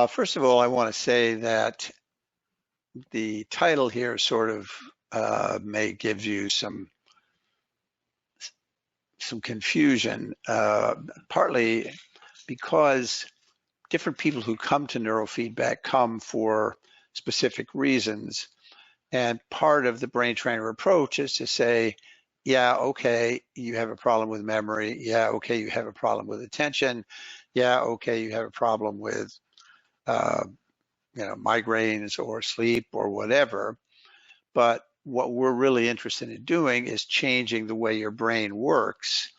First of all, I want to say that the title here sort of may give you some confusion, partly because different people who come to neurofeedback come for specific reasons. And part of the brain trainer approach is to say, yeah, okay, you have a problem with memory. Yeah, okay, you have a problem with attention. Yeah, okay, you have a problem with uh, migraines or sleep or whatever. But what we're really interested in doing is changing the way your brain works.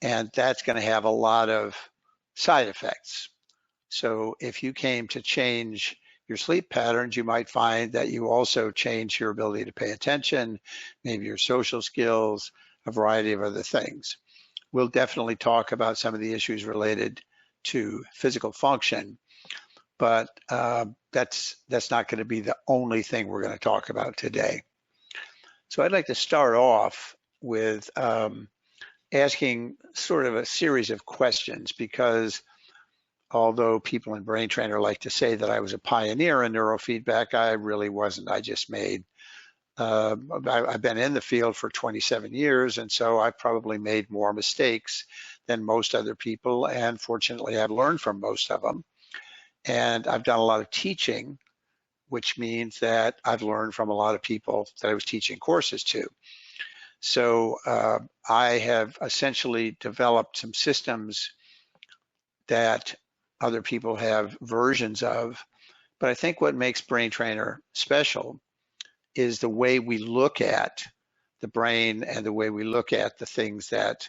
And that's going to have a lot of side effects. So if you came to change your sleep patterns, you might find that you also change your ability to pay attention, maybe your social skills, a variety of other things. We'll definitely talk about some of the issues related to physical function, but that's not going to be the only thing we're going to talk about today. So I'd like to start off with asking sort of a series of questions, because although people in Brain Trainer like to say that I was a pioneer in neurofeedback, I really wasn't. I just made, I've been in the field for 27 years, and so I've probably made more mistakes than most other people, and fortunately I've learned from most of them. And I've done a lot of teaching, which means that I've learned from a lot of people that I was teaching courses to. So I have essentially developed some systems that other people have versions of. But I think what makes Brain Trainer special is the way we look at the brain and the way we look at the things that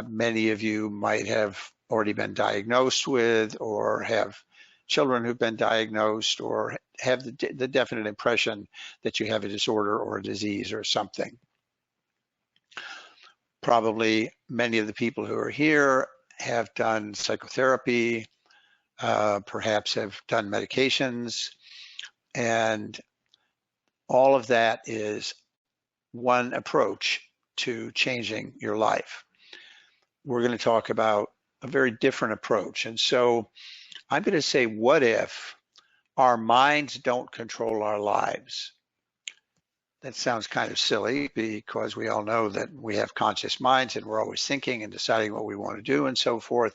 many of you might have already been diagnosed with, or have children who've been diagnosed, or have the definite impression that you have a disorder or a disease or something. Probably many of the people who are here have done psychotherapy, perhaps have done medications, and all of that is one approach to changing your life. We're going to talk about a very different approach. And so I'm going to say, what if our minds don't control our lives? That sounds kind of silly, because we all know that we have conscious minds and we're always thinking and deciding what we want to do and so forth.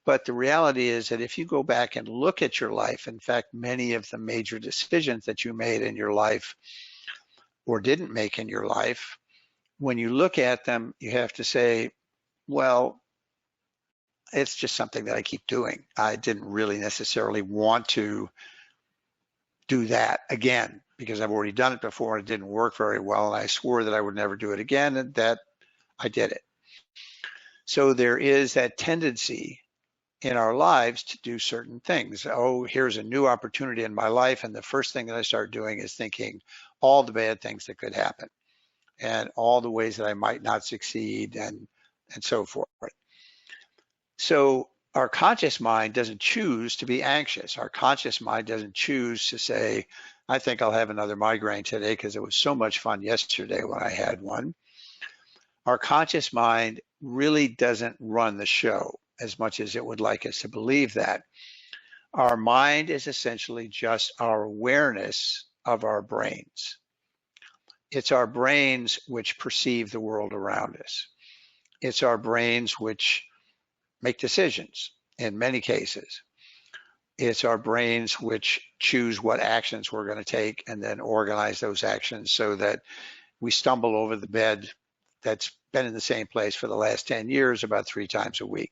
But the reality is that if you go back and look at your life, in fact, many of the major decisions that you made in your life or didn't make in your life, when you look at them, you have to say, well, it's just something that I keep doing. I didn't really necessarily want to do that again, because I've already done it before and it didn't work very well, and I swore that I would never do it again, and that I did it. So there is that tendency in our lives to do certain things. Oh, here's a new opportunity in my life, and the first thing that I start doing is thinking all the bad things that could happen and all the ways that I might not succeed, and so forth. So our conscious mind doesn't choose to be anxious. Our conscious mind doesn't choose to say, I think I'll have another migraine today because it was so much fun yesterday when I had one. Our conscious mind really doesn't run the show as much as it would like us to believe that. Our mind is essentially just our awareness of our brains. It's our brains which perceive the world around us. It's our brains which make decisions in many cases. It's our brains which choose what actions we're going to take and then organize those actions so that we stumble over the bed that's been in the same place for the last 10 years about 3 times a week.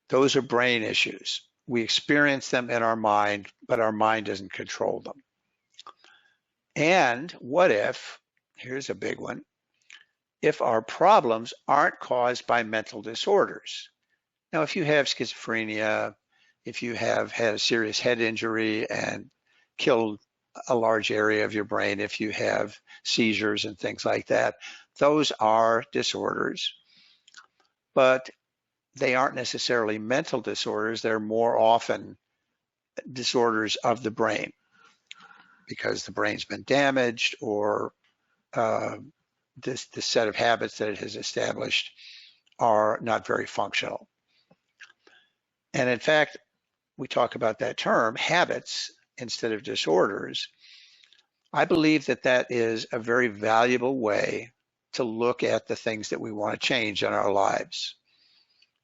Those are brain issues. We experience them in our mind, but our mind doesn't control them. And what if, here's a big one, if our problems aren't caused by mental disorders? Now, if you have schizophrenia, if you have had a serious head injury and killed a large area of your brain, if you have seizures and things like that, those are disorders, but they aren't necessarily mental disorders. They're more often disorders of the brain because the brain's been damaged, or this set of habits that it has established are not very functional. And in fact, we talk about that term, habits instead of disorders, I believe that that is a very valuable way to look at the things that we want to change in our lives.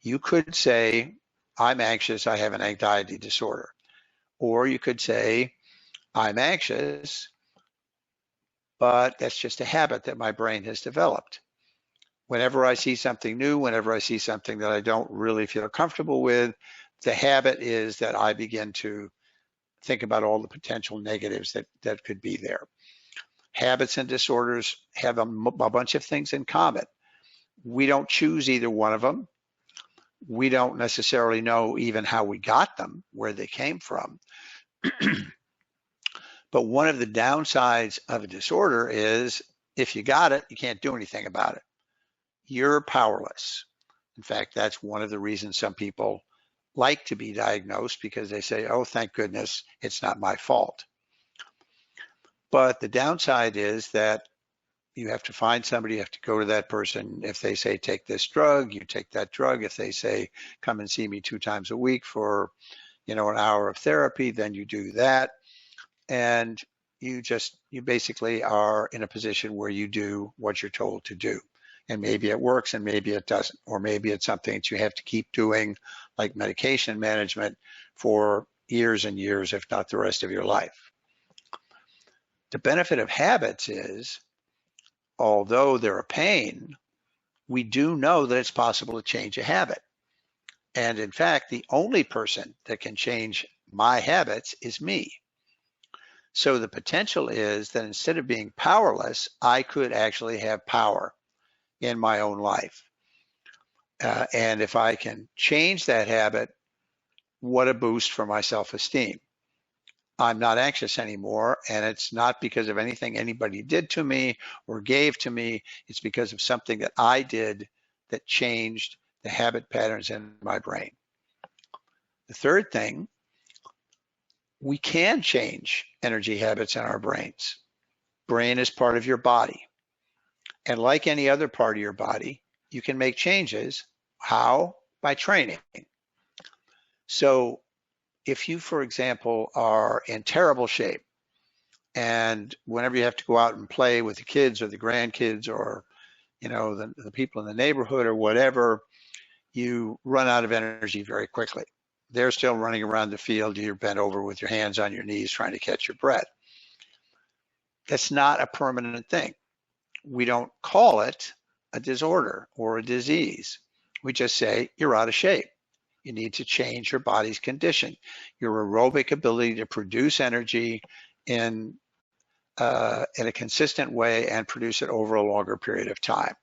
You could say, I'm anxious, I have an anxiety disorder. Or you could say, I'm anxious, but that's just a habit that my brain has developed. Whenever I see something new, whenever I see something that I don't really feel comfortable with, the habit is that I begin to think about all the potential negatives that could be there. Habits and disorders have a bunch of things in common. We don't choose either one of them. We don't necessarily know even how we got them, where they came from. But one of the downsides of a disorder is if you got it, you can't do anything about it. You're powerless. In fact, that's one of the reasons some people like to be diagnosed, because they say, oh, thank goodness, it's not my fault. But the downside is that you have to find somebody, you have to go to that person. If they say, take this drug, you take that drug. If they say, come and see me 2 times a week for, an hour of therapy, then you do that. And you basically are in a position where you do what you're told to do. And maybe it works and maybe it doesn't, or maybe it's something that you have to keep doing, like medication management, for years and years, if not the rest of your life. The benefit of habits is, although they're a pain, we do know that it's possible to change a habit. And in fact, the only person that can change my habits is me. So the potential is that instead of being powerless, I could actually have power in my own life. And if I can change that habit, what a boost for my self-esteem. I'm not anxious anymore, and it's not because of anything anybody did to me or gave to me. It's because of something that I did that changed the habit patterns in my brain. The third thing, we can change energy habits in our brains. Brain is part of your body. And like any other part of your body, you can make changes. How? By training. So if you, for example, are in terrible shape, and whenever you have to go out and play with the kids or the grandkids or the people in the neighborhood or whatever, you run out of energy very quickly. They're still running around the field. You're bent over with your hands on your knees trying to catch your breath. That's not a permanent thing. We don't call it a disorder or a disease. We just say you're out of shape. You need to change your body's condition, your aerobic ability to produce energy in a consistent way and produce it over a longer period of time.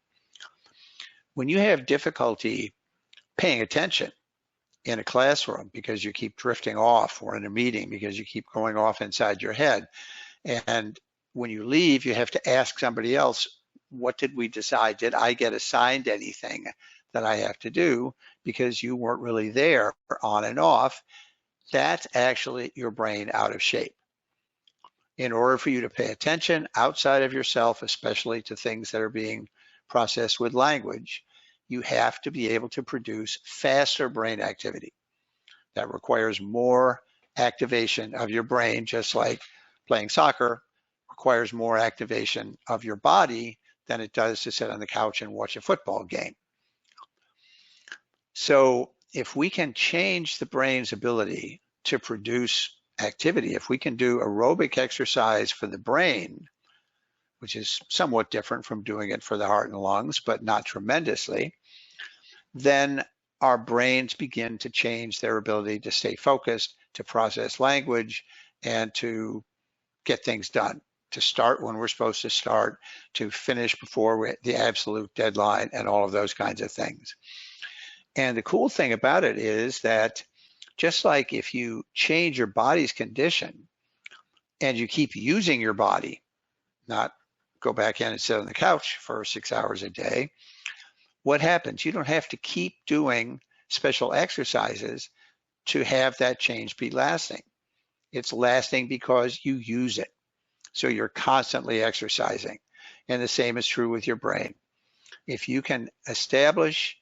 When you have difficulty paying attention in a classroom because you keep drifting off, or in a meeting because you keep going off inside your head, and when you leave, you have to ask somebody else, what did we decide? Did I get assigned anything that I have to do? Because you weren't really there on and off. That's actually your brain out of shape. In order for you to pay attention outside of yourself, especially to things that are being processed with language, you have to be able to produce faster brain activity. That requires more activation of your brain, just like playing soccer requires more activation of your body than it does to sit on the couch and watch a football game. So if we can change the brain's ability to produce activity, if we can do aerobic exercise for the brain, which is somewhat different from doing it for the heart and lungs, but not tremendously, then our brains begin to change their ability to stay focused, to process language, and to get things done, to start when we're supposed to start, to finish before the absolute deadline, and all of those kinds of things. And the cool thing about it is that just like if you change your body's condition and you keep using your body, not go back in and sit on the couch for 6 hours a day, what happens? You don't have to keep doing special exercises to have that change be lasting. It's lasting because you use it. So you're constantly exercising. And the same is true with your brain. If you can establish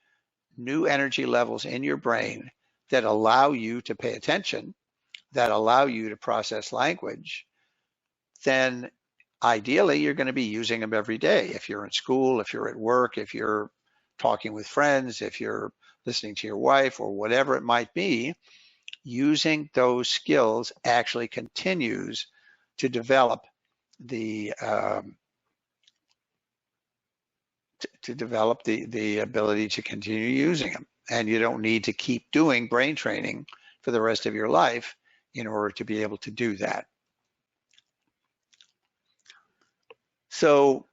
new energy levels in your brain that allow you to pay attention, that allow you to process language, then ideally you're going to be using them every day. If you're in school, if you're at work, if you're talking with friends, if you're listening to your wife or whatever it might be, using those skills actually continues to develop the the ability to continue using them. And you don't need to keep doing brain training for the rest of your life in order to be able to do that. So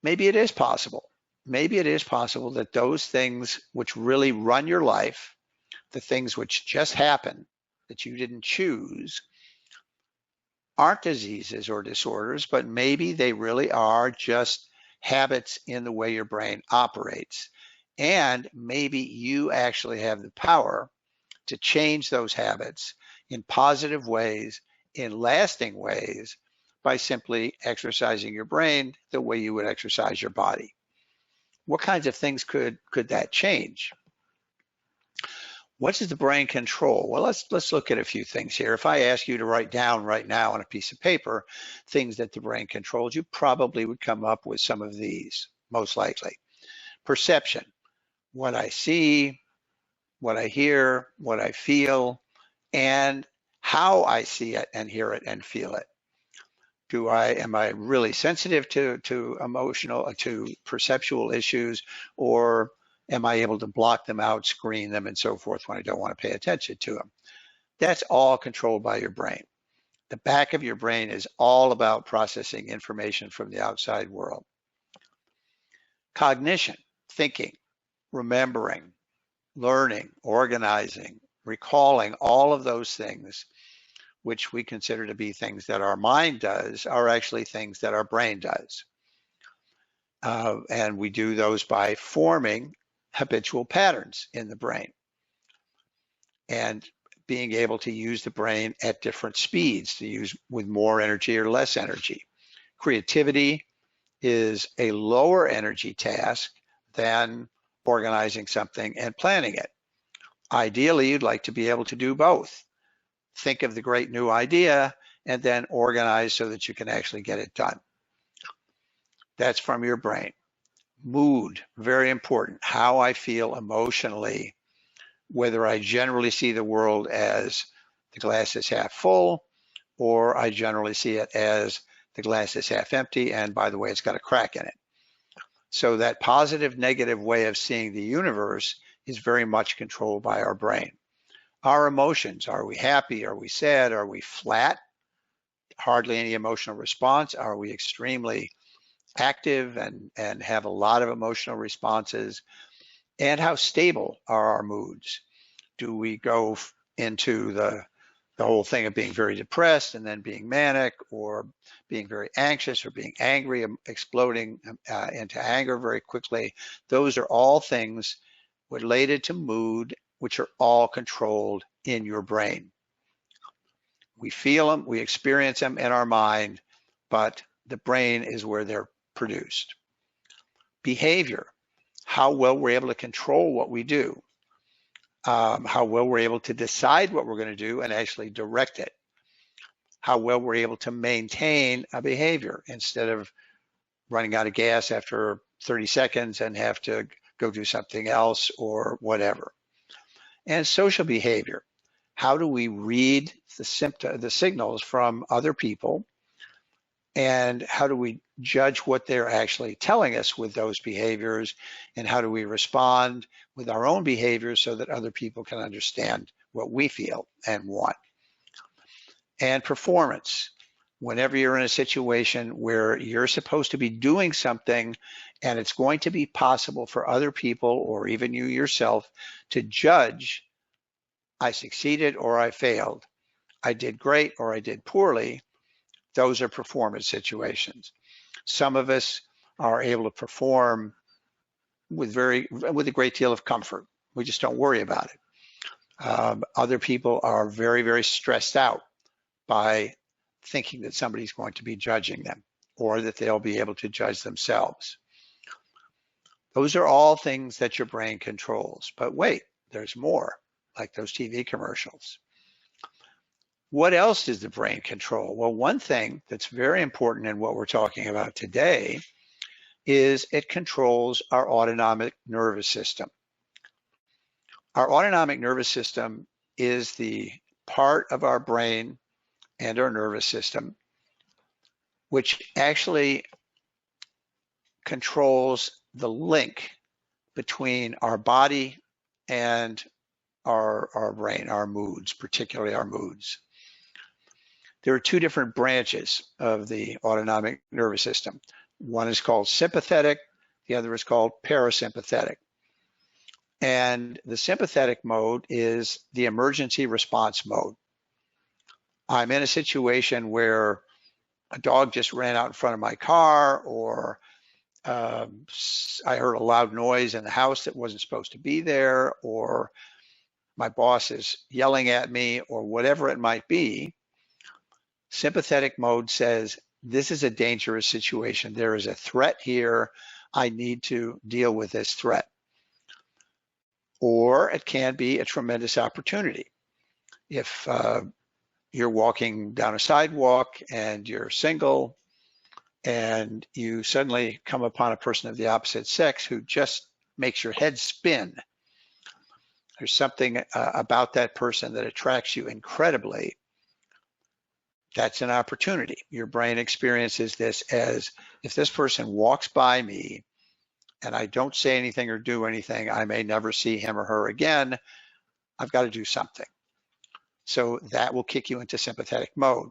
maybe it is possible. Maybe it is possible that those things which really run your life, the things which just happen, that you didn't choose, aren't diseases or disorders, but maybe they really are just habits in the way your brain operates. And maybe you actually have the power to change those habits in positive ways, in lasting ways, by simply exercising your brain the way you would exercise your body. What kinds of things could that change? What does the brain control? Well, let's look at a few things here. If I ask you to write down right now on a piece of paper things that the brain controls, you probably would come up with some of these, most likely. Perception, what I see, what I hear, what I feel, and how I see it and hear it and feel it. Am I really sensitive to emotional, to perceptual issues, or am I able to block them out, screen them, and so forth when I don't want to pay attention to them? That's all controlled by your brain. The back of your brain is all about processing information from the outside world. Cognition, thinking, remembering, learning, organizing, recalling, all of those things which we consider to be things that our mind does are actually things that our brain does. And we do those by forming habitual patterns in the brain and being able to use the brain at different speeds, to use with more energy or less energy. Creativity is a lower energy task than organizing something and planning it. Ideally, you'd like to be able to do both. Think of the great new idea and then organize so that you can actually get it done. That's from your brain. Mood, very important. How I feel emotionally, whether I generally see the world as the glass is half full, or I generally see it as the glass is half empty, and by the way, it's got a crack in it. So that positive, negative way of seeing the universe is very much controlled by our brain. Our emotions, are we happy? Are we sad? Are we flat? Hardly any emotional response? Are we extremely active and have a lot of emotional responses? And how stable are our moods? Do we go into the whole thing of being very depressed and then being manic, or being very anxious, or being angry, exploding into anger very quickly? Those are all things related to mood, which are all controlled in your brain. We feel them, we experience them in our mind, but the brain is where they're produced. Behavior, how well we're able to control what we do, how well we're able to decide what we're going to do and actually direct it, how well we're able to maintain a behavior instead of running out of gas after 30 seconds and have to go do something else or whatever. And social behavior, how do we read the signals from other people, and how do we judge what they're actually telling us with those behaviors, and how do we respond with our own behaviors so that other people can understand what we feel and want. And performance, whenever you're in a situation where you're supposed to be doing something and it's going to be possible for other people or even you yourself to judge, I succeeded or I failed, I did great or I did poorly, those are performance situations. Some of us are able to perform with a great deal of comfort. We just don't worry about it. Other people are very, very stressed out by thinking that somebody's going to be judging them or that they'll be able to judge themselves. Those are all things that your brain controls. But wait, there's more. like those TV commercials. What else does the brain control? Well, one thing that's very important in what we're talking about today is it controls our autonomic nervous system. Our autonomic nervous system is the part of our brain and our nervous system which actually controls the link between our body and our brain, our moods, particularly our moods. There are two different branches of the autonomic nervous system. One is called sympathetic, the other is called parasympathetic. And the sympathetic mode is the emergency response mode. I'm in a situation where a dog just ran out in front of my car, or I heard a loud noise in the house that wasn't supposed to be there, or my boss is yelling at me, or whatever it might be. Sympathetic mode says, this is a dangerous situation. There is a threat here. I need to deal with this threat. Or it can be a tremendous opportunity. If you're walking down a sidewalk and you're single and you suddenly come upon a person of the opposite sex who just makes your head spin, there's something about that person that attracts you incredibly. That's an opportunity. Your brain experiences this as, if this person walks by me and I don't say anything or do anything, I may never see him or her again. I've got to do something. So that will kick you into sympathetic mode.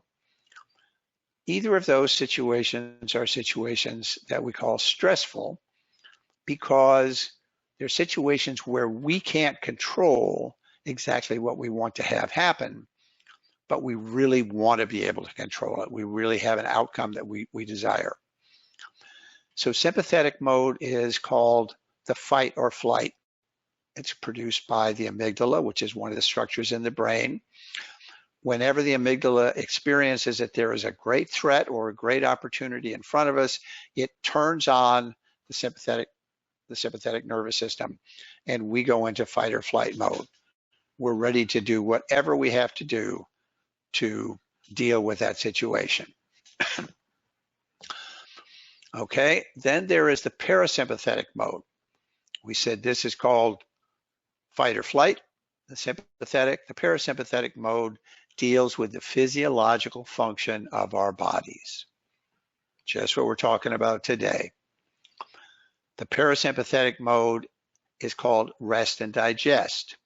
Either of those situations are situations that we call stressful because they're situations where we can't control exactly what we want to have happen, but we really want to be able to control it. We really have an outcome that we desire. So sympathetic mode is called the fight or flight. It's produced by the amygdala, which is one of the structures in the brain. Whenever the amygdala experiences that there is a great threat or a great opportunity in front of us, it turns on the sympathetic nervous system, and we go into fight or flight mode. We're ready to do whatever we have to do to deal with that situation. Okay, then there is the parasympathetic mode. We said this is called fight or flight. The parasympathetic mode deals with the physiological function of our bodies. Just what we're talking about today. The parasympathetic mode is called rest and digest,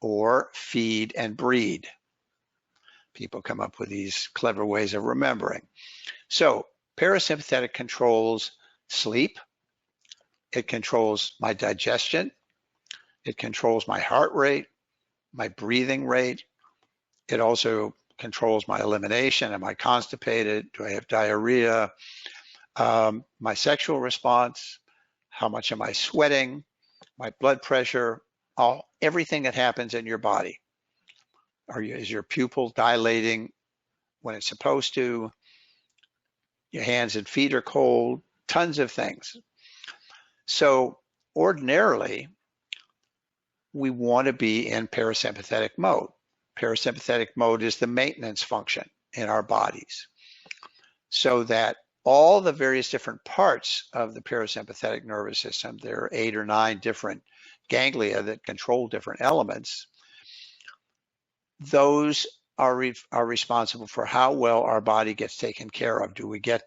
or feed and breed. People come up with these clever ways of remembering. So parasympathetic controls sleep. It controls my digestion. It controls my heart rate, my breathing rate. It also controls my elimination. Am I constipated? Do I have diarrhea? My sexual response. How much am I sweating? My blood pressure. Everything that happens in your body. Is your pupil dilating when it's supposed to? Your hands and feet are cold. Tons of things. So ordinarily, we want to be in parasympathetic mode. Parasympathetic mode is the maintenance function in our bodies, so that all the various different parts of the parasympathetic nervous system, there are 8 or 9 different ganglia that control different elements, those are responsible for how well our body gets taken care of. Do we get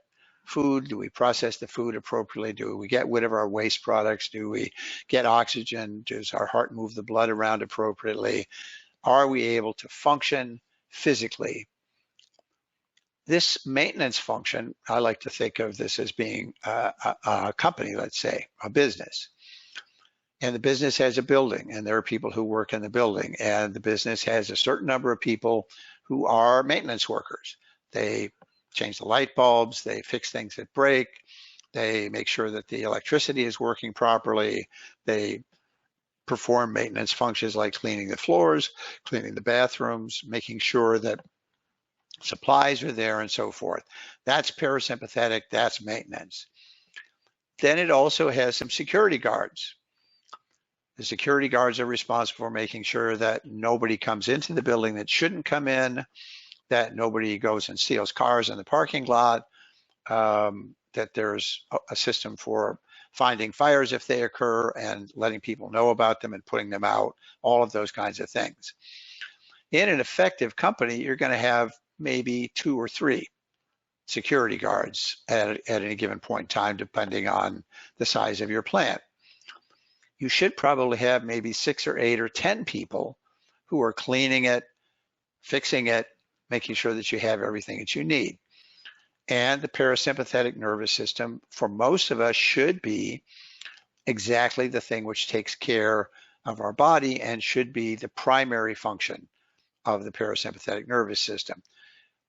food? Do we process the food appropriately? Do we get rid of our waste products? Do we get oxygen? Does our heart move the blood around appropriately? Are we able to function physically? This maintenance function, I like to think of this as being a company, let's say, a business. And the business has a building, and there are people who work in the building, and the business has a certain number of people who are maintenance workers. They change the light bulbs, they fix things that break, they make sure that the electricity is working properly, they perform maintenance functions like cleaning the floors, cleaning the bathrooms, making sure that supplies are there, and so forth. That's parasympathetic, that's maintenance. Then it also has some security guards. The security guards are responsible for making sure that nobody comes into the building that shouldn't come in, that nobody goes and steals cars in the parking lot, that there's a system for finding fires if they occur and letting people know about them and putting them out, all of those kinds of things. In an effective company, you're going to have maybe 2 or 3 security guards at any given point in time, depending on the size of your plant. You should probably have maybe 6 or 8 or 10 people who are cleaning it, fixing it, making sure that you have everything that you need. And the parasympathetic nervous system, for most of us, should be exactly the thing which takes care of our body and should be the primary function of the parasympathetic nervous system.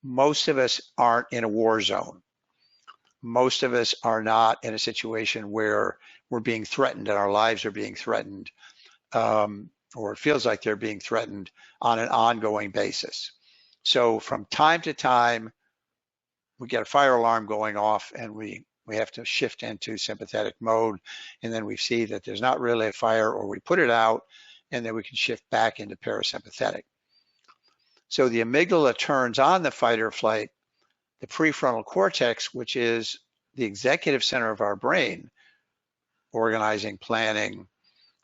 Most of us aren't in a war zone. Most of us are not in a situation where we're being threatened and our lives are being threatened, or it feels like they're being threatened on an ongoing basis. So from time to time, we get a fire alarm going off and we have to shift into sympathetic mode, and then we see that there's not really a fire, or we put it out, and then we can shift back into parasympathetic. So the amygdala turns on the fight or flight. The prefrontal cortex, which is the executive center of our brain, organizing, planning,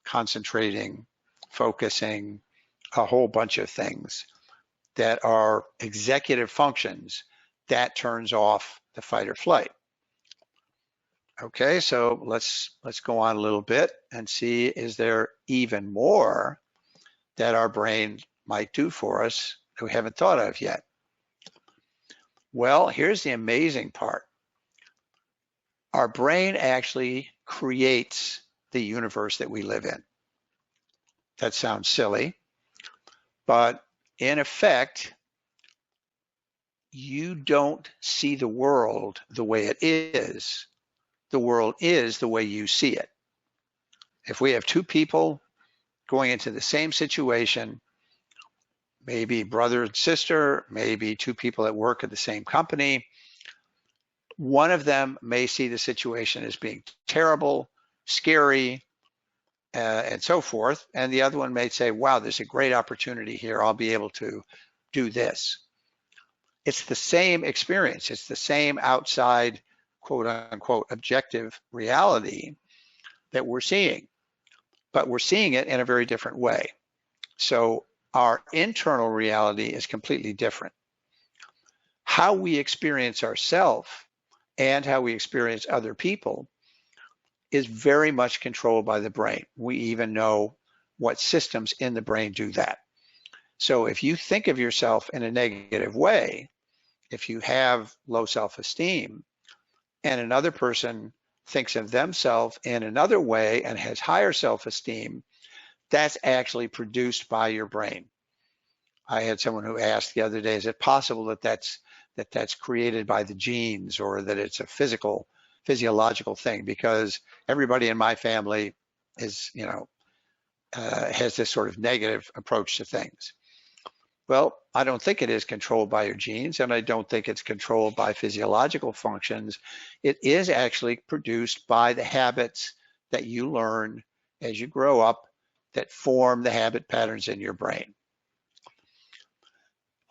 concentrating, focusing, a whole bunch of things that are executive functions, that turns off the fight or flight. Okay, so let's go on a little bit and see, is there even more that our brain might do for us that we haven't thought of yet? Well, here's the amazing part. Our brain actually creates the universe that we live in. That sounds silly, but in effect, you don't see the world the way it is. The world is the way you see it. If we have 2 people going into the same situation, maybe brother and sister, maybe 2 people that work at the same company, one of them may see the situation as being terrible, scary, and so forth, and the other one may say, wow, there's a great opportunity here, I'll be able to do this. It's the same experience, it's the same outside, quote unquote, objective reality that we're seeing, but we're seeing it in a very different way. So our internal reality is completely different. How we experience ourselves and how we experience other people is very much controlled by the brain. We even know what systems in the brain do that. So if you think of yourself in a negative way, if you have low self-esteem, and another person thinks of themselves in another way and has higher self-esteem, that's actually produced by your brain. I had someone who asked the other day, is it possible that that's created by the genes, or that it's a physiological thing? Because everybody in my family is, has this sort of negative approach to things. Well, I don't think it is controlled by your genes, and I don't think it's controlled by physiological functions. It is actually produced by the habits that you learn as you grow up that form the habit patterns in your brain.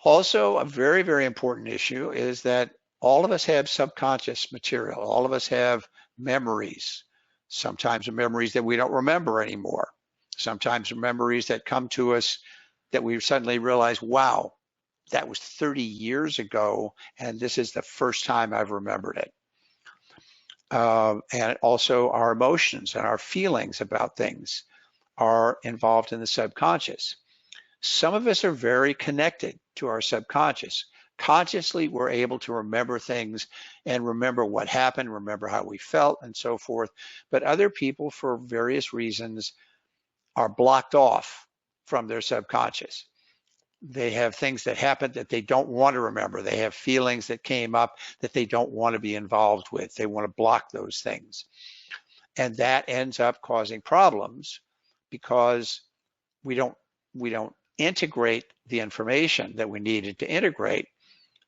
Also, a very, very important issue is that all of us have subconscious material. All of us have memories, sometimes memories that we don't remember anymore, sometimes memories that come to us that we suddenly realize, wow, that was 30 years ago, and this is the first time I've remembered it. And also our emotions and our feelings about things are involved in the subconscious. Some of us are very connected to our subconscious. Consciously, we're able to remember things and remember what happened, remember how we felt, and so forth. But other people, for various reasons, are blocked off from their subconscious. They have things that happened that they don't want to remember. They have feelings that came up that they don't want to be involved with. They want to block those things. And that ends up causing problems because we don't integrate the information that we needed to integrate.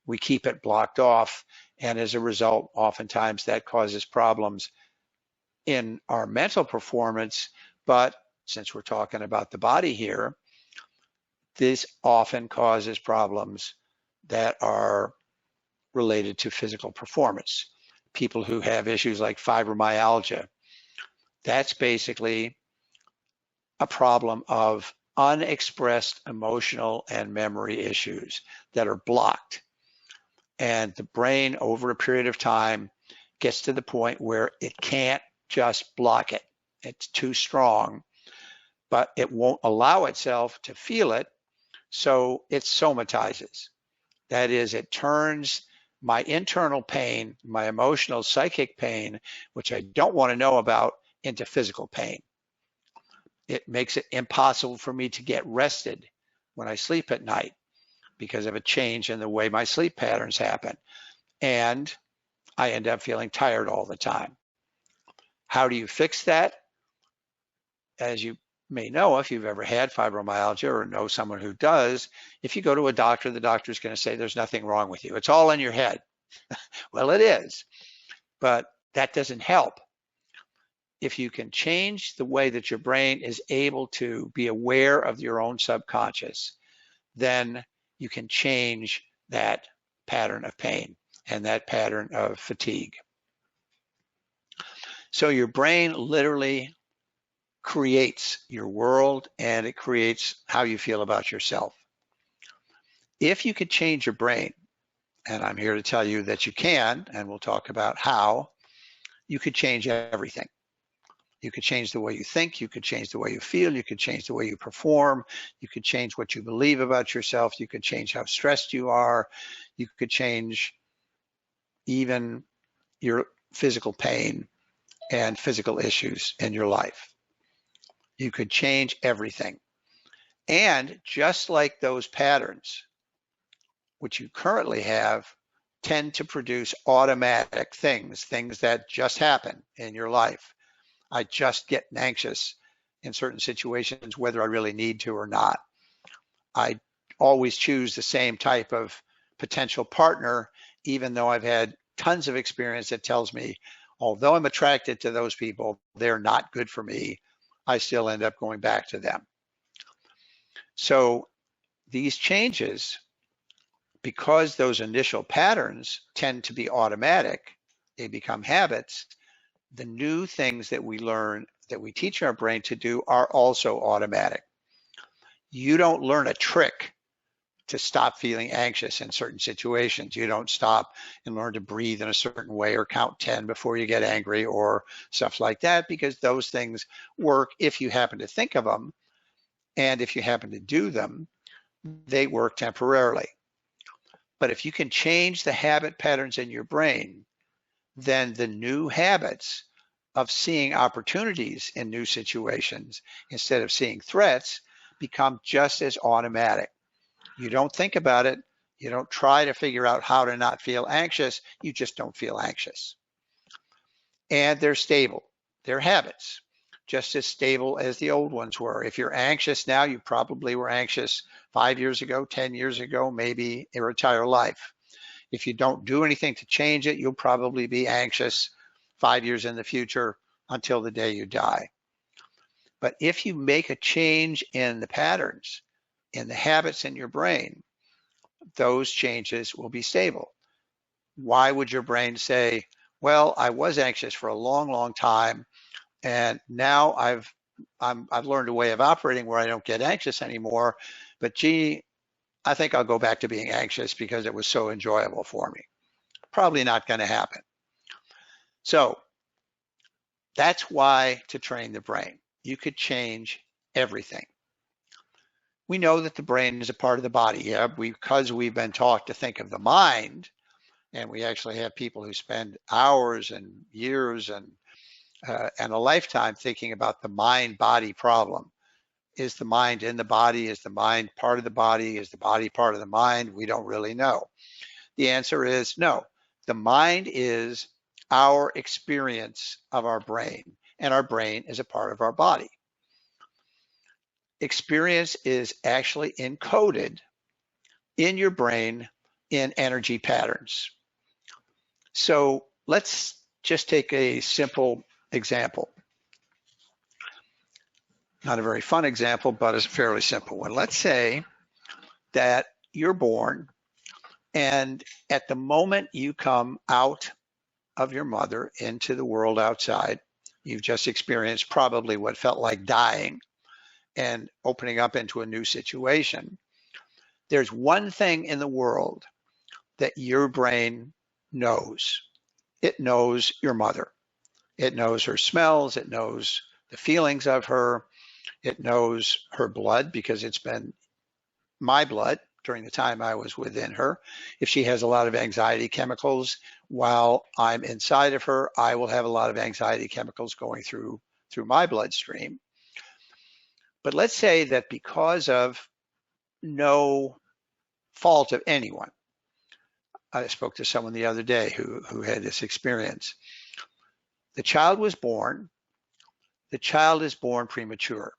We keep it blocked off, and as a result, oftentimes that causes problems in our mental performance, but since we're talking about the body here, this often causes problems that are related to physical performance. People who have issues like fibromyalgia, that's basically a problem of unexpressed emotional and memory issues that are blocked. And the brain, over a period of time, gets to the point where it can't just block it. It's too strong, but it won't allow itself to feel it, so it somatizes. That is, it turns my internal pain, my emotional, psychic pain, which I don't want to know about, into physical pain. It makes it impossible for me to get rested when I sleep at night because of a change in the way my sleep patterns happen. And I end up feeling tired all the time. How do you fix that? As you may know, if you've ever had fibromyalgia or know someone who does, if you go to a doctor, the doctor's going to say there's nothing wrong with you. It's all in your head. Well, it is, but that doesn't help. If you can change the way that your brain is able to be aware of your own subconscious, then you can change that pattern of pain and that pattern of fatigue. So your brain literally creates your world, and it creates how you feel about yourself. If you could change your brain, and I'm here to tell you that you can, and we'll talk about how, you could change everything. You could change the way you think, you could change the way you feel, you could change the way you perform, you could change what you believe about yourself, you could change how stressed you are, you could change even your physical pain and physical issues in your life. You could change everything. And just like those patterns, which you currently have, tend to produce automatic things that just happen in your life. I just get anxious in certain situations, whether I really need to or not. I always choose the same type of potential partner, even though I've had tons of experience that tells me, although I'm attracted to those people, they're not good for me. I still end up going back to them. So these changes, because those initial patterns tend to be automatic, they become habits, the new things that we learn, that we teach our brain to do, are also automatic. You don't learn a trick to stop feeling anxious in certain situations. You don't stop and learn to breathe in a certain way or count 10 before you get angry or stuff like that, because those things work if you happen to think of them. And if you happen to do them, they work temporarily. But if you can change the habit patterns in your brain, then the new habits of seeing opportunities in new situations instead of seeing threats become just as automatic. You don't think about it. You don't try to figure out how to not feel anxious. You just don't feel anxious. And they're stable. They're habits, just as stable as the old ones were. If you're anxious now, you probably were anxious 5 years ago, 10 years ago, maybe your entire life. If you don't do anything to change it, you'll probably be anxious 5 years in the future until the day you die. But if you make a change in the patterns, in the habits in your brain, those changes will be stable. Why would your brain say, well, I was anxious for a long, long time, and now I've learned a way of operating where I don't get anxious anymore, but gee, I think I'll go back to being anxious because it was so enjoyable for me. Probably not going to happen. So that's why to train the brain, you could change everything. We know that the brain is a part of the body. Yeah, because we've been taught to think of the mind, and we actually have people who spend hours and years and a lifetime thinking about the mind-body problem. Is the mind in the body? Is the mind part of the body? Is the body part of the mind? We don't really know. The answer is no. The mind is our experience of our brain, and our brain is a part of our body. Experience is actually encoded in your brain in energy patterns. So let's just take a simple example. Not a very fun example, but it's a fairly simple one. Let's say that you're born, and at the moment you come out of your mother into the world outside, you've just experienced probably what felt like dying and opening up into a new situation. There's one thing in the world that your brain knows. It knows your mother. It knows her smells. It knows the feelings of her. It knows her blood because it's been my blood during the time I was within her. If she has a lot of anxiety chemicals while I'm inside of her, I will have a lot of anxiety chemicals going through my bloodstream. But let's say that because of no fault of anyone, I spoke to someone the other day who had this experience. The child was born. The child is born premature.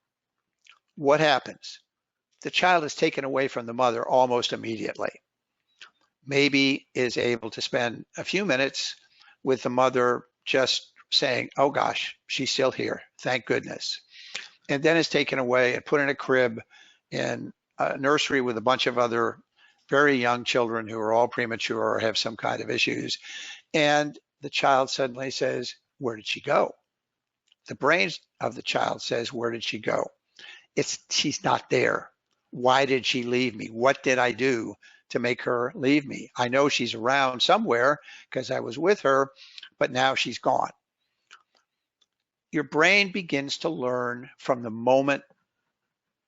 What happens? The child is taken away from the mother almost immediately. Maybe is able to spend a few minutes with the mother just saying, oh gosh, she's still here, thank goodness. And then is taken away and put in a crib in a nursery with a bunch of other very young children who are all premature or have some kind of issues. And the child suddenly says, where did she go? The brain of the child says, where did she go? She's not there. Why did she leave me? What did I do to make her leave me? I know she's around somewhere because I was with her, but now she's gone. Your brain begins to learn from the moment,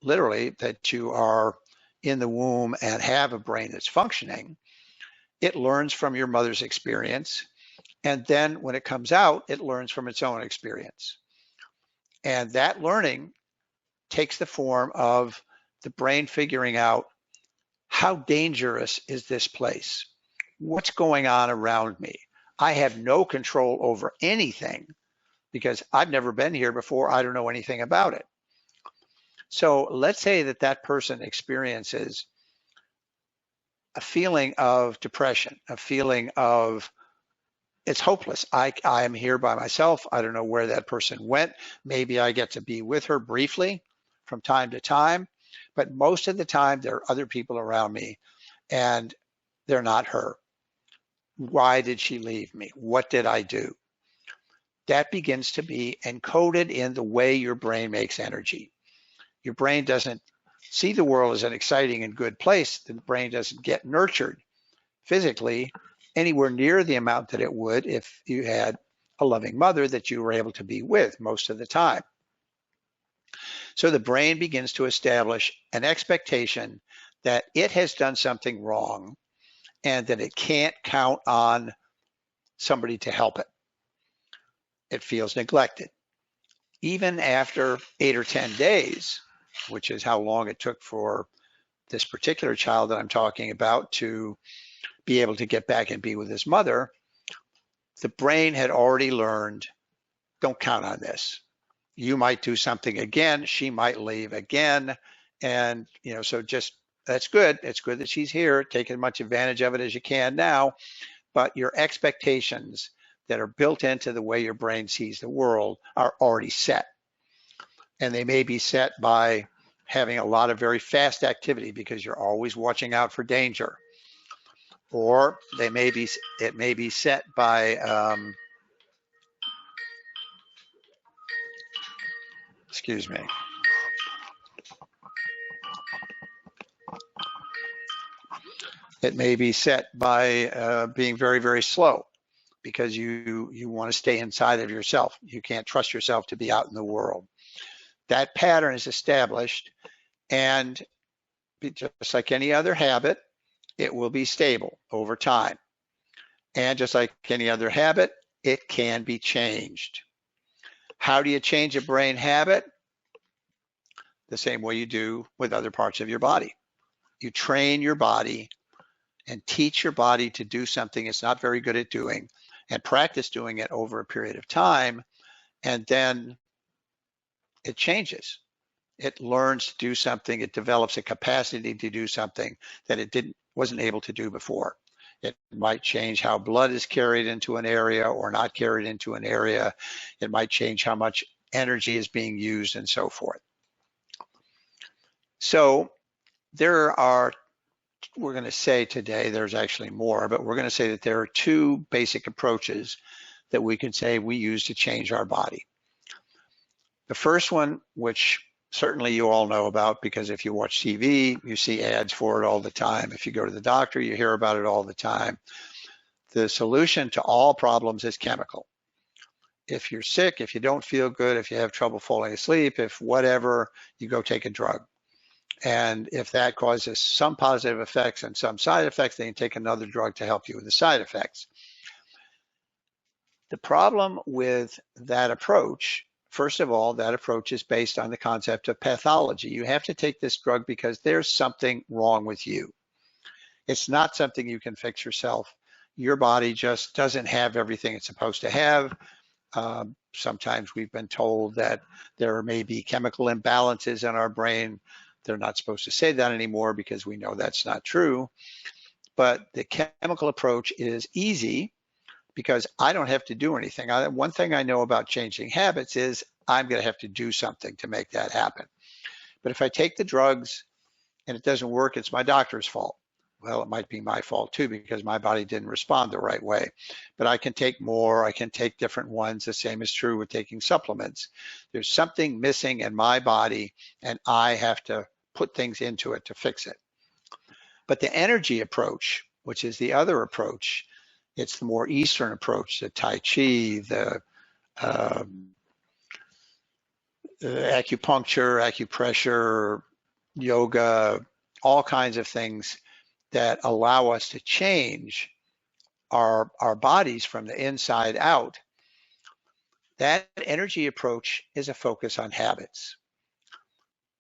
literally, that you are in the womb and have a brain that's functioning. It learns from your mother's experience. And then when it comes out, it learns from its own experience. And that learning takes the form of the brain figuring out, how dangerous is this place? What's going on around me? I have no control over anything because I've never been here before. I don't know anything about it. So let's say that that person experiences a feeling of depression, a feeling of it's hopeless. I am here by myself. I don't know where that person went. Maybe I get to be with her briefly from time to time, but most of the time there are other people around me and they're not her. Why did she leave me? What did I do? That begins to be encoded in the way your brain makes energy. Your brain doesn't see the world as an exciting and good place. The brain doesn't get nurtured physically anywhere near the amount that it would if you had a loving mother that you were able to be with most of the time. So the brain begins to establish an expectation that it has done something wrong and that it can't count on somebody to help it. It feels neglected. Even after 8 or 10 days, which is how long it took for this particular child that I'm talking about to be able to get back and be with his mother, the brain had already learned, don't count on this. You might do something again, she might leave again. And, so just, that's good. It's good that she's here. Take as much advantage of it as you can now. But your expectations that are built into the way your brain sees the world are already set. And they may be set by having a lot of very fast activity because you're always watching out for danger. Or it may be set by, excuse me. It may be set by being very, very slow because you want to stay inside of yourself. You can't trust yourself to be out in the world. That pattern is established, and just like any other habit, it will be stable over time. And just like any other habit, it can be changed. How do you change a brain habit? The same way you do with other parts of your body. You train your body and teach your body to do something it's not very good at doing and practice doing it over a period of time, and then it changes. It learns to do something. It develops a capacity to do something that it wasn't able to do before. It might change how blood is carried into an area or not carried into an area. It might change how much energy is being used and so forth. So there are, we're going to say today, there's actually more, but we're going to say that there are two basic approaches that we can say we use to change our body. The first one, which certainly you all know about because if you watch TV, you see ads for it all the time. If you go to the doctor, you hear about it all the time. The solution to all problems is chemical. If you're sick, if you don't feel good, if you have trouble falling asleep, if whatever, you go take a drug. And if that causes some positive effects and some side effects, then you take another drug to help you with the side effects. The problem with that approach, first of all, that approach is based on the concept of pathology. You have to take this drug because there's something wrong with you. It's not something you can fix yourself. Your body just doesn't have everything it's supposed to have. Sometimes we've been told that there may be chemical imbalances in our brain. They're not supposed to say that anymore because we know that's not true. But the chemical approach is easy because I don't have to do anything. One thing I know about changing habits is I'm going to have to do something to make that happen. But if I take the drugs and it doesn't work, it's my doctor's fault. Well, it might be my fault too because my body didn't respond the right way. But I can take more, I can take different ones. The same is true with taking supplements. There's something missing in my body and I have to put things into it to fix it. But the energy approach, which is the other approach, it's the more Eastern approach, the Tai Chi, the acupuncture, acupressure, yoga, all kinds of things that allow us to change our bodies from the inside out. That energy approach is a focus on habits.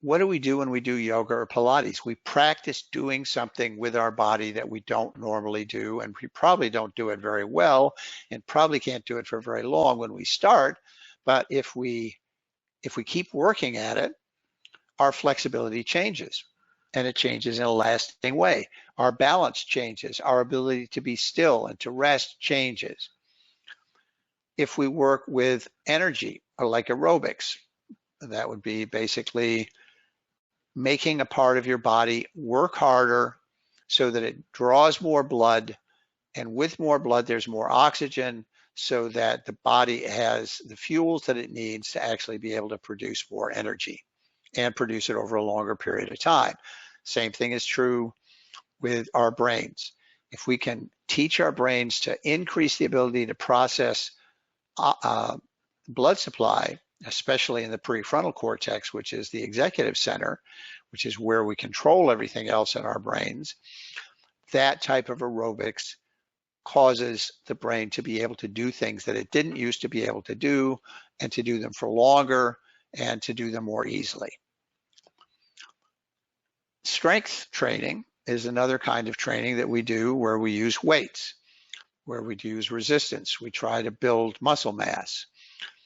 What do we do when we do yoga or Pilates? We practice doing something with our body that we don't normally do, and we probably don't do it very well and probably can't do it for very long when we start. But if we keep working at it, our flexibility changes, and it changes in a lasting way. Our balance changes. Our ability to be still and to rest changes. If we work with energy, or like aerobics, that would be basically making a part of your body work harder so that it draws more blood, and with more blood there's more oxygen so that the body has the fuels that it needs to actually be able to produce more energy and produce it over a longer period of time. Same thing is true with our brains. If we can teach our brains to increase the ability to process blood supply, especially in the prefrontal cortex, which is the executive center, which is where we control everything else in our brains, that type of aerobics causes the brain to be able to do things that it didn't used to be able to do, and to do them for longer and to do them more easily. Strength training is another kind of training that we do where we use weights, where we use resistance. We try to build muscle mass.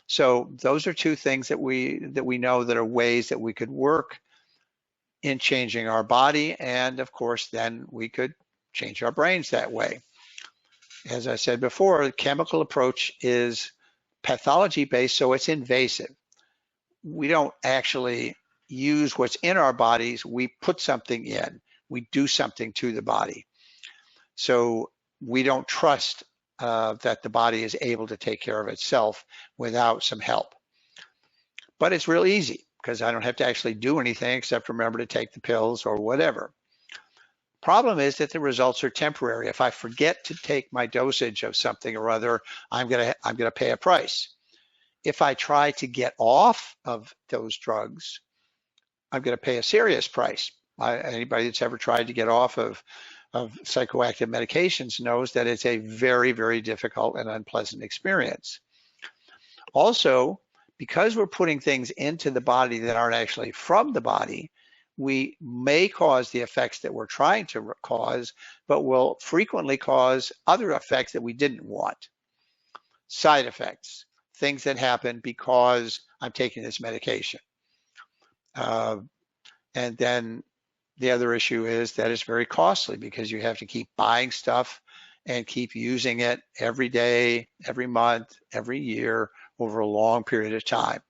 So those are two things that we know that are ways that we could work in changing our body, and of course then we could change our brains that way. As I said before, the chemical approach is pathology based, so it's invasive. We don't actually use what's in our bodies, we put something in, we do something to the body. So we don't trust that the body is able to take care of itself without some help. But it's real easy because I don't have to actually do anything except remember to take the pills or whatever. Problem is that the results are temporary. If I forget to take my dosage of something or other, I'm gonna pay a price. If I try to get off of those drugs, I'm gonna pay a serious price. Anybody that's ever tried to get off of psychoactive medications knows that it's a very, very difficult and unpleasant experience. Also, because we're putting things into the body that aren't actually from the body, we may cause the effects that we're trying to cause, but will frequently cause other effects that we didn't want. Side effects, things that happen because I'm taking this medication. And then the other issue is that it's very costly because you have to keep buying stuff and keep using it every day, every month, every year, over a long period of time.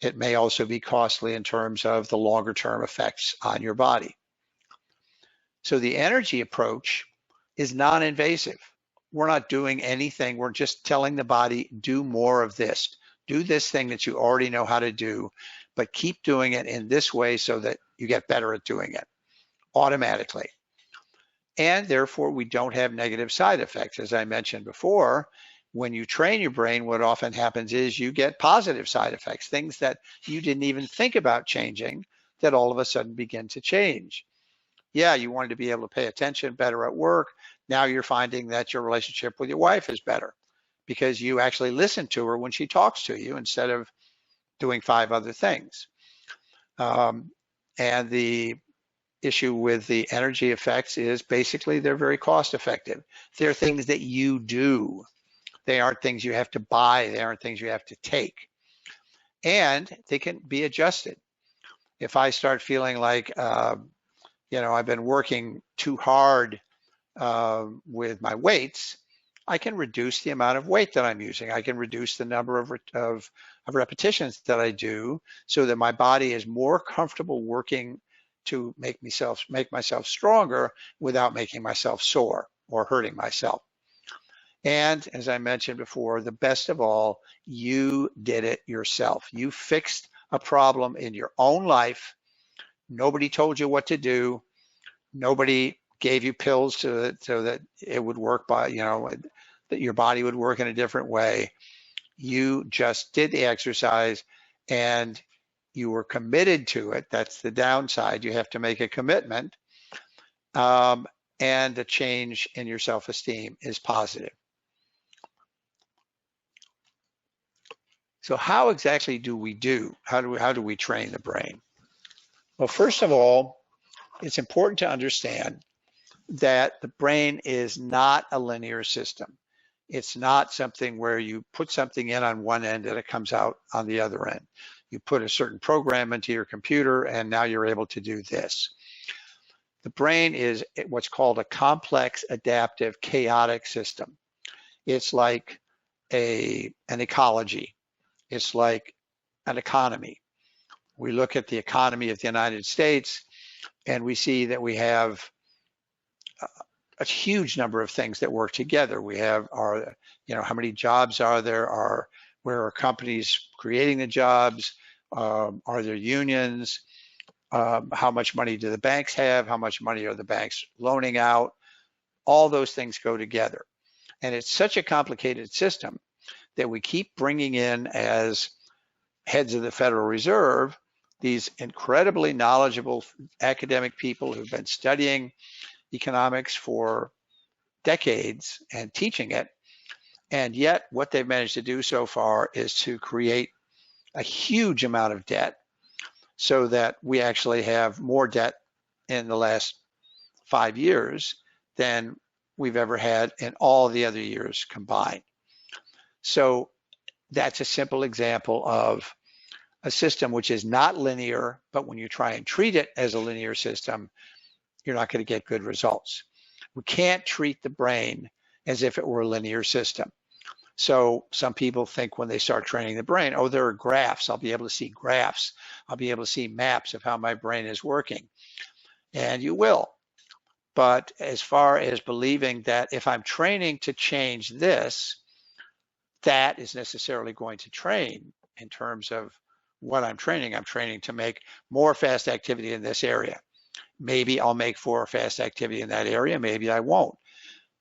It may also be costly in terms of the longer term effects on your body. So the energy approach is non-invasive. We're not doing anything. We're just telling the body, do more of this. Do this thing that you already know how to do, but keep doing it in this way so that you get better at doing it automatically. And therefore, we don't have negative side effects. As I mentioned before, when you train your brain, what often happens is you get positive side effects, things that you didn't even think about changing that all of a sudden begin to change. Yeah, you wanted to be able to pay attention better at work. Now you're finding that your relationship with your wife is better because you actually listen to her when she talks to you instead of doing 5 other things. And the issue with the energy effects is basically they're very cost effective. They're things that you do. They aren't things you have to buy. They aren't things you have to take. And they can be adjusted. If I start feeling like, I've been working too hard with my weights, I can reduce the amount of weight that I'm using. I can reduce the number of repetitions that I do so that my body is more comfortable working to make myself stronger without making myself sore or hurting myself. And as I mentioned before, the best of all, you did it yourself. You fixed a problem in your own life. Nobody told you what to do. Nobody gave you pills so that it would work that your body would work in a different way. You just did the exercise and you were committed to it. That's the downside. You have to make a commitment. And the change in your self-esteem is positive. So how exactly do we do? How do we train the brain? Well, first of all, it's important to understand that the brain is not a linear system. It's not something where you put something in on one end and it comes out on the other end. You put a certain program into your computer and now you're able to do this. The brain is what's called a complex, adaptive, chaotic system. It's like an ecology. It's like an economy. We look at the economy of the United States and we see that we have a huge number of things that work together. We have how many jobs are there? Where are companies creating the jobs? Are there unions? How much money do the banks have? How much money are the banks loaning out? All those things go together. And it's such a complicated system that we keep bringing in as heads of the Federal Reserve these incredibly knowledgeable academic people who've been studying economics for decades and teaching it. And yet what they've managed to do so far is to create a huge amount of debt so that we actually have more debt in the last 5 years than we've ever had in all the other years combined. So that's a simple example of a system which is not linear, but when you try and treat it as a linear system, you're not going to get good results. We can't treat the brain as if it were a linear system. So some people think when they start training the brain, oh, there are graphs. I'll be able to see graphs. I'll be able to see maps of how my brain is working. And you will. But as far as believing that if I'm training to change this, that is necessarily going to train in terms of what I'm training to make more fast activity in this area. Maybe I'll make more fast activity in that area, maybe I won't.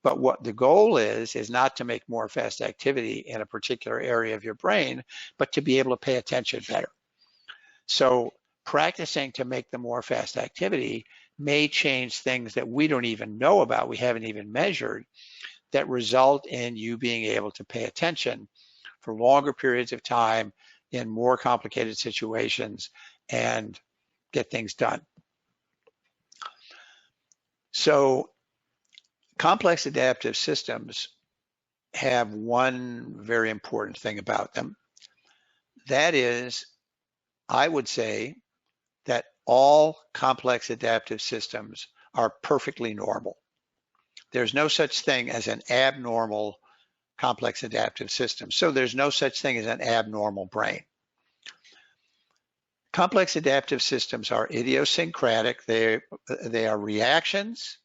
But what the goal is not to make more fast activity in a particular area of your brain, but to be able to pay attention better. So practicing to make the more fast activity may change things that we don't even know about, we haven't even measured, that result in you being able to pay attention for longer periods of time in more complicated situations and get things done. So complex adaptive systems have one very important thing about them. That is, I would say that all complex adaptive systems are perfectly normal. There's no such thing as an abnormal complex adaptive system. So there's no such thing as an abnormal brain. Complex adaptive systems are idiosyncratic. They are reactions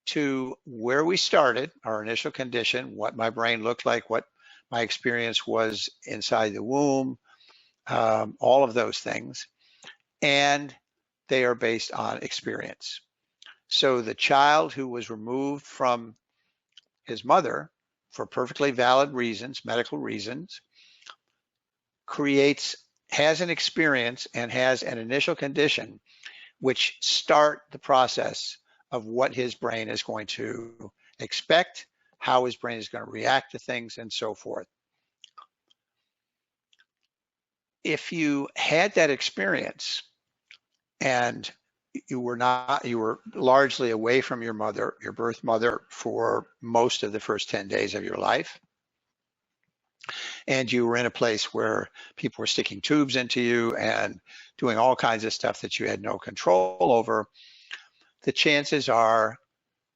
to where we started, our initial condition, what my brain looked like, what my experience was inside the womb, all of those things. And they are based on experience. So the child who was removed from his mother for perfectly valid reasons, medical reasons, has an experience and has an initial condition which start the process of what his brain is going to expect, how his brain is going to react to things, and so forth. If you had that experience and you were largely away from your mother, your birth mother, for most of the first 10 days of your life, and you were in a place where people were sticking tubes into you and doing all kinds of stuff that you had no control over, the chances are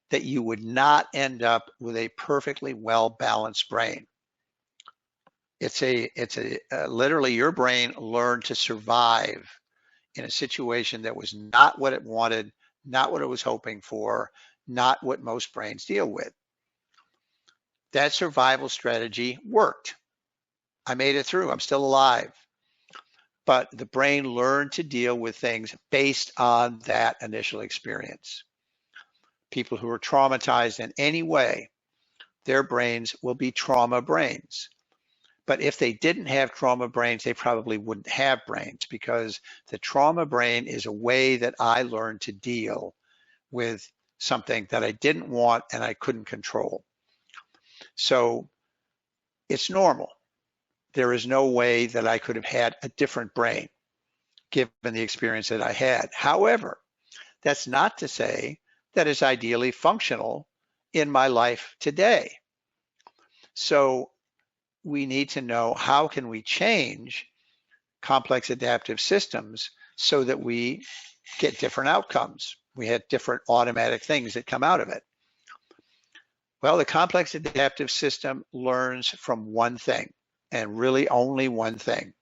that you would not end up with a perfectly well-balanced brain. It's literally your brain learned to survive in a situation that was not what it wanted, not what it was hoping for, not what most brains deal with. That survival strategy worked. I made it through. I'm still alive. But the brain learned to deal with things based on that initial experience. People who are traumatized in any way, their brains will be trauma brains. But if they didn't have trauma brains, they probably wouldn't have brains, because the trauma brain is a way that I learned to deal with something that I didn't want and I couldn't control. So it's normal. There is no way that I could have had a different brain given the experience that I had. However, that's not to say that it's ideally functional in my life today. So we need to know, how can we change complex adaptive systems so that we get different outcomes? We had different automatic things that come out of it. Well, the complex adaptive system learns from one thing, and really only one thing.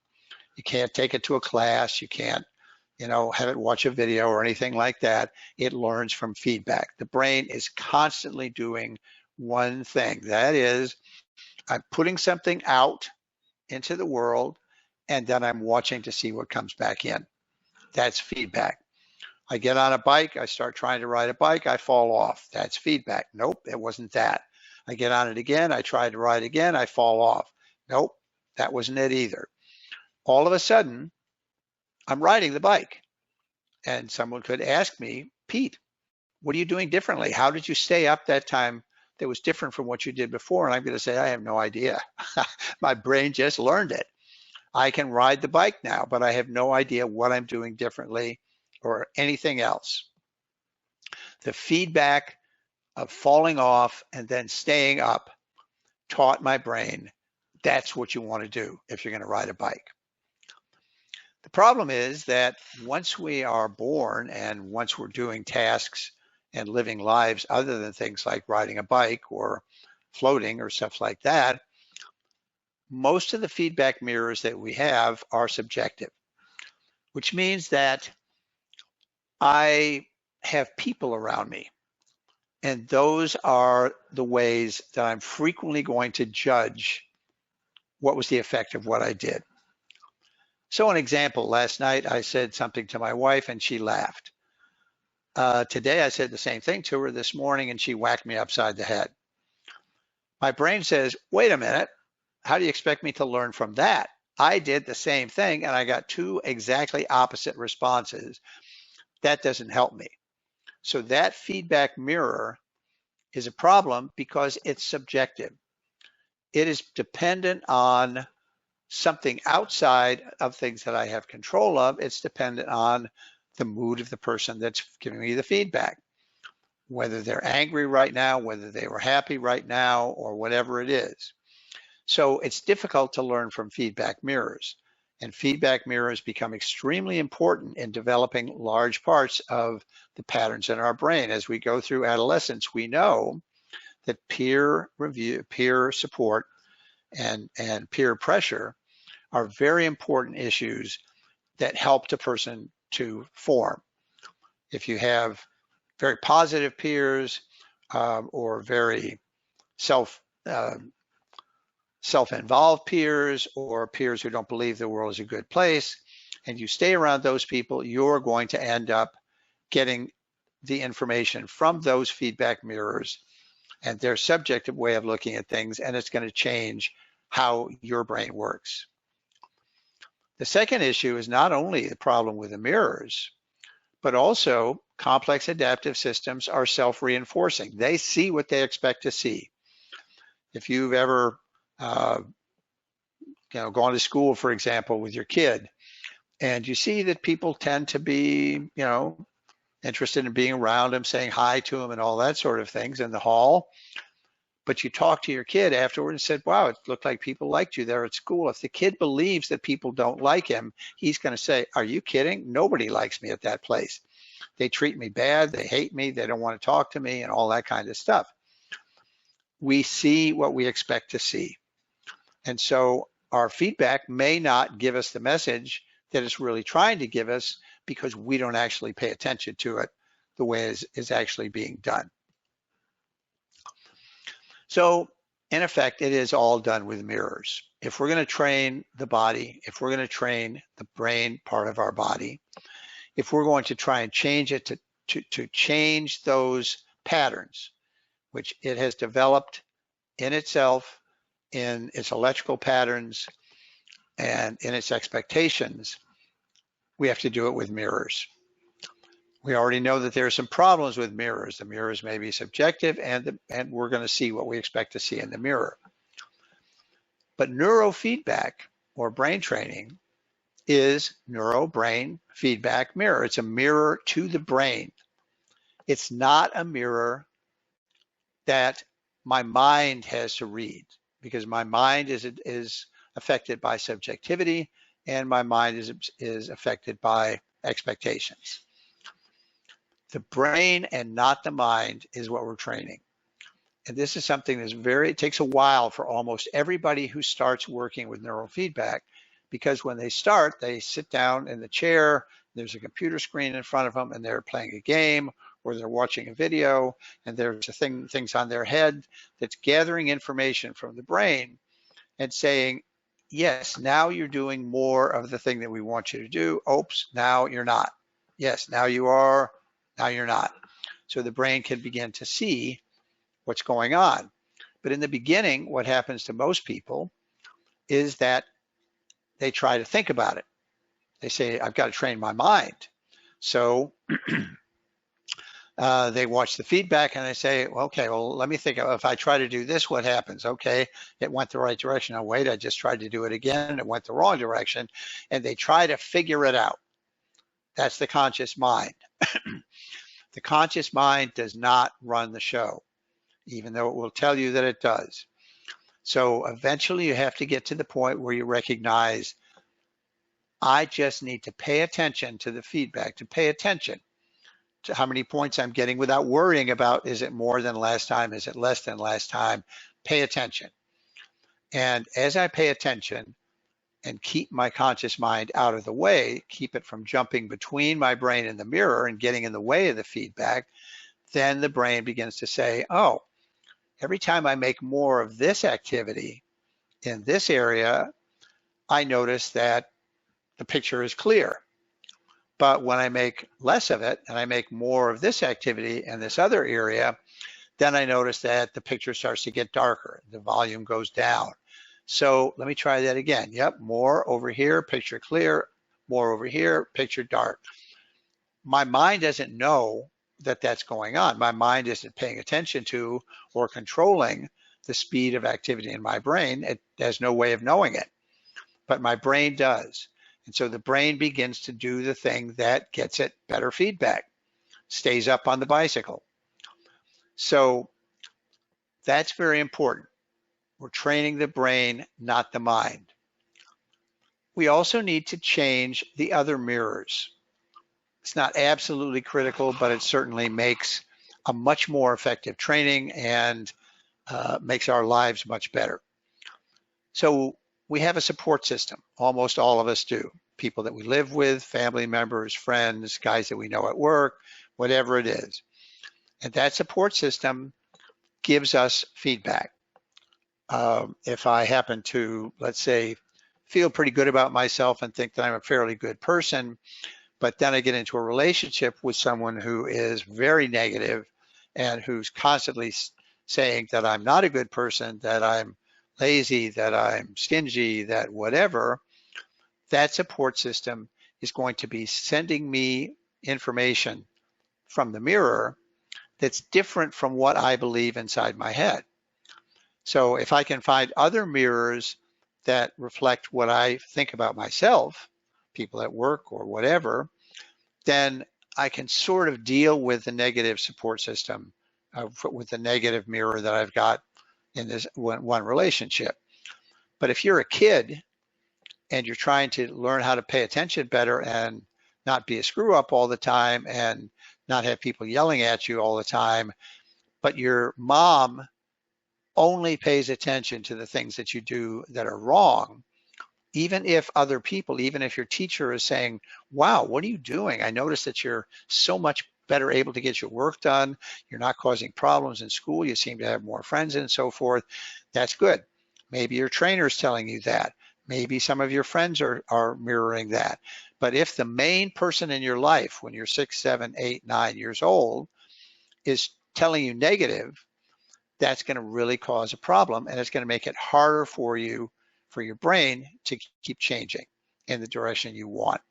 You can't take it to a class. You can't, have it watch a video or anything like that. It learns from feedback. The brain is constantly doing one thing. That is, I'm putting something out into the world, and then I'm watching to see what comes back in. That's feedback. I get on a bike, I start trying to ride a bike, I fall off. That's feedback. Nope, it wasn't that. I get on it again, I try to ride again, I fall off. Nope, that wasn't it either. All of a sudden, I'm riding the bike, and someone could ask me, Pete, what are you doing differently? How did you stay up that time that was different from what you did before? And I'm going to say, I have no idea. My brain just learned it. I can ride the bike now, but I have no idea what I'm doing differently or anything else. The feedback of falling off and then staying up taught my brain that's what you want to do if you're going to ride a bike. The problem is that once we are born and once we're doing tasks and living lives other than things like riding a bike or floating or stuff like that, most of the feedback mirrors that we have are subjective, which means that I have people around me, and those are the ways that I'm frequently going to judge what was the effect of what I did. So an example, last night I said something to my wife and she laughed. Today I said the same thing to her this morning and she whacked me upside the head. My brain says, wait a minute, how do you expect me to learn from that? I did the same thing and I got two exactly opposite responses. That doesn't help me. So that feedback mirror is a problem because it's subjective. It is dependent on something outside of things that I have control of. It's dependent on the mood of the person that's giving me the feedback, whether they're angry right now, whether they were happy right now, or whatever it is. So it's difficult to learn from feedback mirrors. And feedback mirrors become extremely important in developing large parts of the patterns in our brain. As we go through adolescence, we know that peer review, peer support, and peer pressure are very important issues that helped a person to form. If you have very positive peers or very self-involved peers or peers who don't believe the world is a good place, and you stay around those people, you're going to end up getting the information from those feedback mirrors and their subjective way of looking at things, and it's going to change how your brain works. The second issue is not only the problem with the mirrors, but also complex adaptive systems are self-reinforcing. They see what they expect to see. If you've ever gone to school, for example, with your kid, and you see that people tend to be, interested in being around them, saying hi to them and all that sort of things in the hall, but you talk to your kid afterward and said, wow, it looked like people liked you there at school. If the kid believes that people don't like him, he's going to say, are you kidding? Nobody likes me at that place. They treat me bad, they hate me, they don't want to talk to me, and all that kind of stuff. We see what we expect to see. And so our feedback may not give us the message that it's really trying to give us because we don't actually pay attention to it the way it is actually being done. So in effect, it is all done with mirrors. If we're going to train the body, if we're going to train the brain part of our body, if we're going to try and change it to change those patterns, which it has developed in itself, in its electrical patterns and in its expectations, we have to do it with mirrors. We already know that there are some problems with mirrors. The mirrors may be subjective, and we're going to see what we expect to see in the mirror. But neurofeedback, or brain training, is neuro-brain feedback mirror. It's a mirror to the brain. It's not a mirror that my mind has to read, because my mind is affected by subjectivity, and my mind is affected by expectations. The brain and not the mind is what we're training. And this is something that's it takes a while for almost everybody who starts working with neurofeedback, because when they start, they sit down in the chair, there's a computer screen in front of them, and they're playing a game, or they're watching a video, and there's things on their head that's gathering information from the brain and saying, yes, now you're doing more of the thing that we want you to do. Oops, now you're not. Yes, now you are. Now you're not. So the brain can begin to see what's going on. But in the beginning, what happens to most people is that they try to think about it. They say, I've got to train my mind. So they watch the feedback and they say, okay, well, let me think. If I try to do this, what happens? Okay, it went the right direction. Oh, wait, I just tried to do it again. It went the wrong direction. And they try to figure it out. That's the conscious mind. The conscious mind does not run the show, even though it will tell you that it does. So eventually you have to get to the point where you recognize, I just need to pay attention to the feedback, to pay attention to how many points I'm getting without worrying about, is it more than last time? Is it less than last time? Pay attention. And as I pay attention and keep my conscious mind out of the way, keep it from jumping between my brain and the mirror and getting in the way of the feedback, then the brain begins to say, oh, every time I make more of this activity in this area, I notice that the picture is clear. But when I make less of it and I make more of this activity in this other area, then I notice that the picture starts to get darker. The volume goes down. So let me try that again. Yep, more over here, picture clear, more over here, picture dark. My mind doesn't know that that's going on. My mind isn't paying attention to or controlling the speed of activity in my brain. It has no way of knowing it, but my brain does. And so the brain begins to do the thing that gets it better feedback, stays up on the bicycle. So that's very important. We're training the brain, not the mind. We also need to change the other mirrors. It's not absolutely critical, but it certainly makes a much more effective training and makes our lives much better. So we have a support system. Almost all of us do. people that we live with, family members, friends, guys that we know at work, whatever it is. And that support system gives us feedback. If I happen to, let's say, feel pretty good about myself and think that I'm a fairly good person, but then I get into a relationship with someone who is very negative and who's constantly saying that I'm not a good person, that I'm lazy, that I'm stingy, that whatever, that support system is going to be sending me information from the mirror that's different from what I believe inside my head. So if I can find other mirrors that reflect what I think about myself, people at work or whatever, then I can sort of deal with the negative support system, with the negative mirror that I've got in this one relationship. But if you're a kid and you're trying to learn how to pay attention better and not be a screw up all the time and not have people yelling at you all the time, but your mom only pays attention to the things that you do that are wrong, even if other people, even if your teacher is saying, wow, what are you doing? I noticed that you're so much better able to get your work done. You're not causing problems in school. You seem to have more friends and so forth. That's good. Maybe your trainer is telling you that. Maybe some of your friends are mirroring that. But if the main person in your life when you're 6, 7, 8, 9 years old is telling you negative, that's going to really cause a problem, and it's going to make it harder for you, for your brain to keep changing in the direction you want.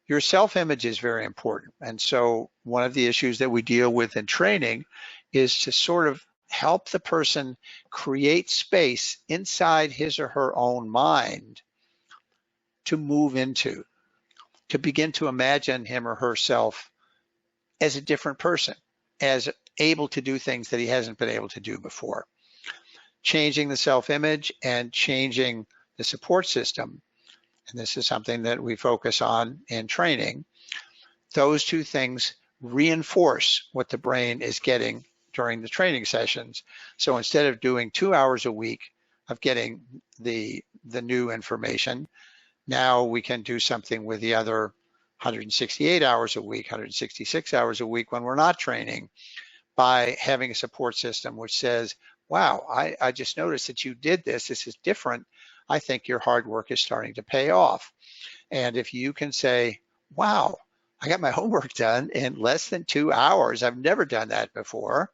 Your self-image is very important. And so one of the issues that we deal with in training is to sort of help the person create space inside his or her own mind to move into, to begin to imagine him or herself as a different person, as able to do things that he hasn't been able to do before. Changing the self-image and changing the support system, and this is something that we focus on in training, those two things reinforce what the brain is getting during the training sessions. So instead of doing 2 hours a week of getting the new information, now we can do something with the other 168 hours a week, 166 hours a week when we're not training, by having a support system which says, wow, I just noticed that you did this. This is different. I think your hard work is starting to pay off. And if you can say, wow, I got my homework done in less than 2 hours. I've never done that before.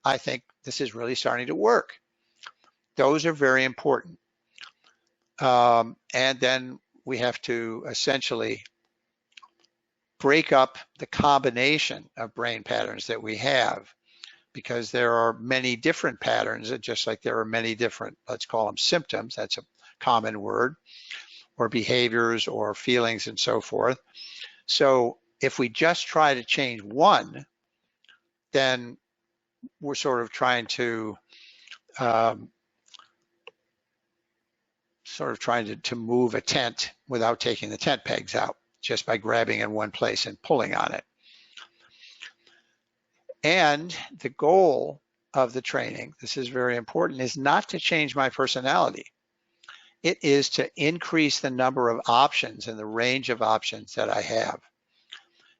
I think this is really starting to work. Those are very important. And then we have to essentially break up the combination of brain patterns that we have, because there are many different patterns, just like there are many different, let's call them symptoms, that's a common word, or behaviors or feelings and so forth. So if we just try to change one, then we're sort of trying to move a tent without taking the tent pegs out, just by grabbing in one place and pulling on it. And the goal of the training, this is very important, is not to change my personality. It is to increase the number of options and the range of options that I have.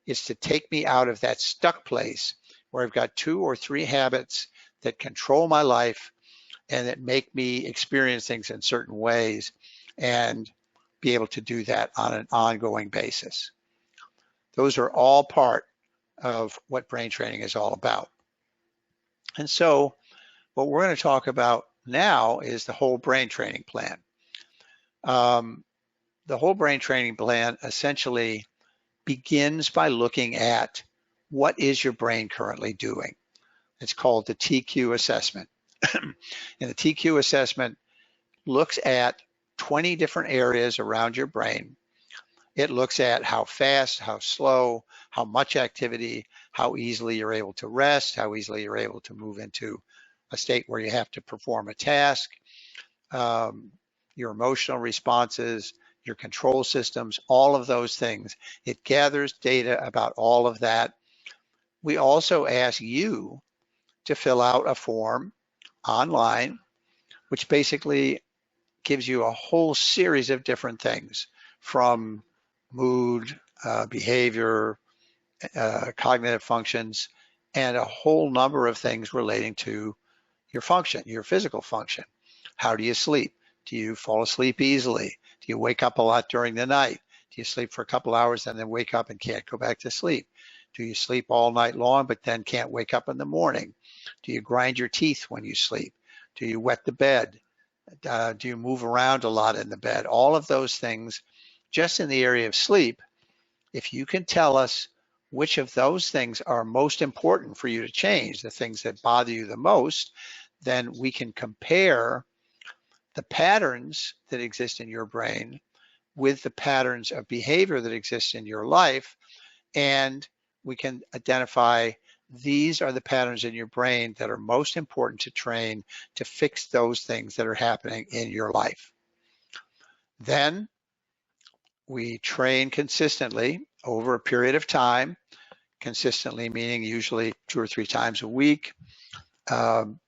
It's to take me out of that stuck place where I've got 2 or 3 habits that control my life and that make me experience things in certain ways, and be able to do that on an ongoing basis. Those are all part of what brain training is all about. And so what we're going to talk about now is the whole brain training plan. The whole brain training plan essentially begins by looking at what is your brain currently doing. It's called the TQ assessment. And the TQ assessment looks at 20 different areas around your brain. It looks at how fast, how slow, how much activity, how easily you're able to rest, how easily you're able to move into a state where you have to perform a task, your emotional responses, your control systems, all of those things. It gathers data about all of that. We also ask you to fill out a form online, which basically gives you a whole series of different things, from mood, behavior, cognitive functions, and a whole number of things relating to your function, your physical function. How do you sleep? Do you fall asleep easily? Do you wake up a lot during the night? Do you sleep for a couple hours and then wake up and can't go back to sleep? Do you sleep all night long but then can't wake up in the morning? Do you grind your teeth when you sleep? Do you wet the bed? Do you move around a lot in the bed? All of those things, just in the area of sleep, if you can tell us which of those things are most important for you to change, the things that bother you the most, then we can compare the patterns that exist in your brain with the patterns of behavior that exist in your life, and we can identify these are the patterns in your brain that are most important to train to fix those things that are happening in your life. Then we train consistently over a period of time, consistently meaning usually 2 or 3 times a week,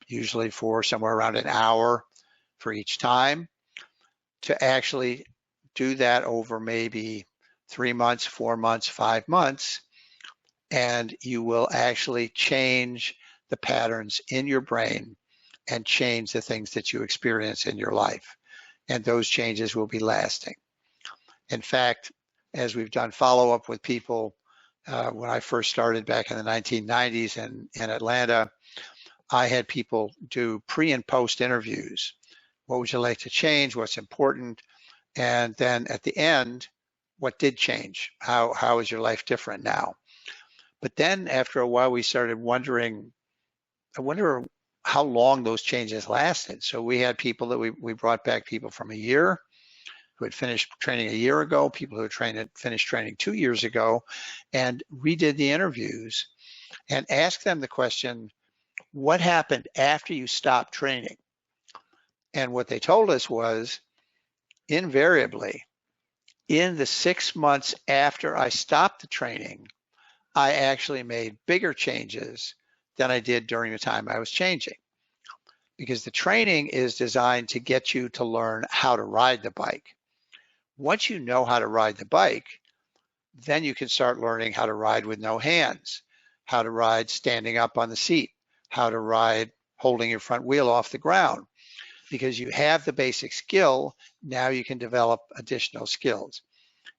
usually for somewhere around an hour for each time, to actually do that over maybe 3 months, 4 months, 5 months, and you will actually change the patterns in your brain and change the things that you experience in your life. And those changes will be lasting. In fact, as we've done follow-up with people, when I first started back in the 1990s in Atlanta, I had people do pre and post interviews. What would you like to change? What's important? And then at the end, what did change? How is your life different now? But then after a while, we started wondering, I wonder how long those changes lasted. So we had people that we brought back people from a year who had finished training a year ago, people who had finished training 2 years ago, and redid the interviews and asked them the question, what happened after you stopped training? And what they told us was, invariably, in the 6 months after I stopped the training, I actually made bigger changes than I did during the time I was changing. Because the training is designed to get you to learn how to ride the bike. Once you know how to ride the bike, then you can start learning how to ride with no hands, how to ride standing up on the seat, how to ride holding your front wheel off the ground. Because you have the basic skill, now you can develop additional skills.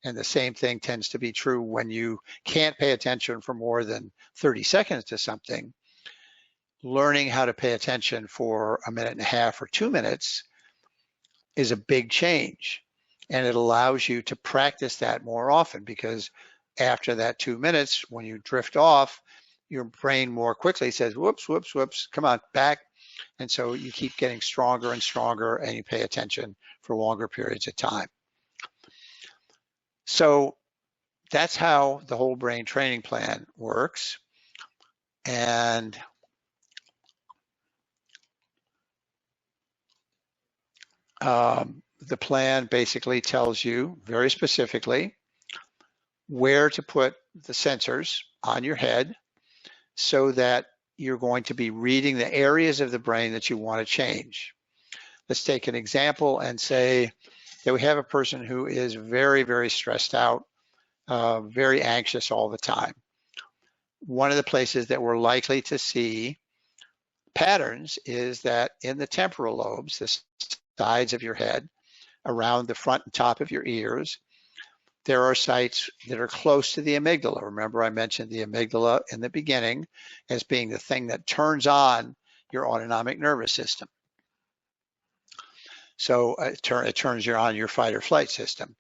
And the same thing tends to be true when you can't pay attention for more than 30 seconds to something. Learning how to pay attention for a minute and a half or 2 minutes is a big change. And it allows you to practice that more often, because after that 2 minutes, when you drift off, your brain more quickly says, whoops, whoops, whoops, come on, back. And so you keep getting stronger and stronger, and you pay attention for longer periods of time. So that's how the whole brain training plan works. And the plan basically tells you very specifically where to put the sensors on your head so that you're going to be reading the areas of the brain that you want to change. Let's take an example and say that we have a person who is very, very stressed out, very anxious all the time. One of the places that we're likely to see patterns is that in the temporal lobes, the sides of your head, around the front and top of your ears, there are sites that are close to the amygdala. Remember, I mentioned the amygdala in the beginning as being the thing that turns on your autonomic nervous system. So it turns on your fight or flight system.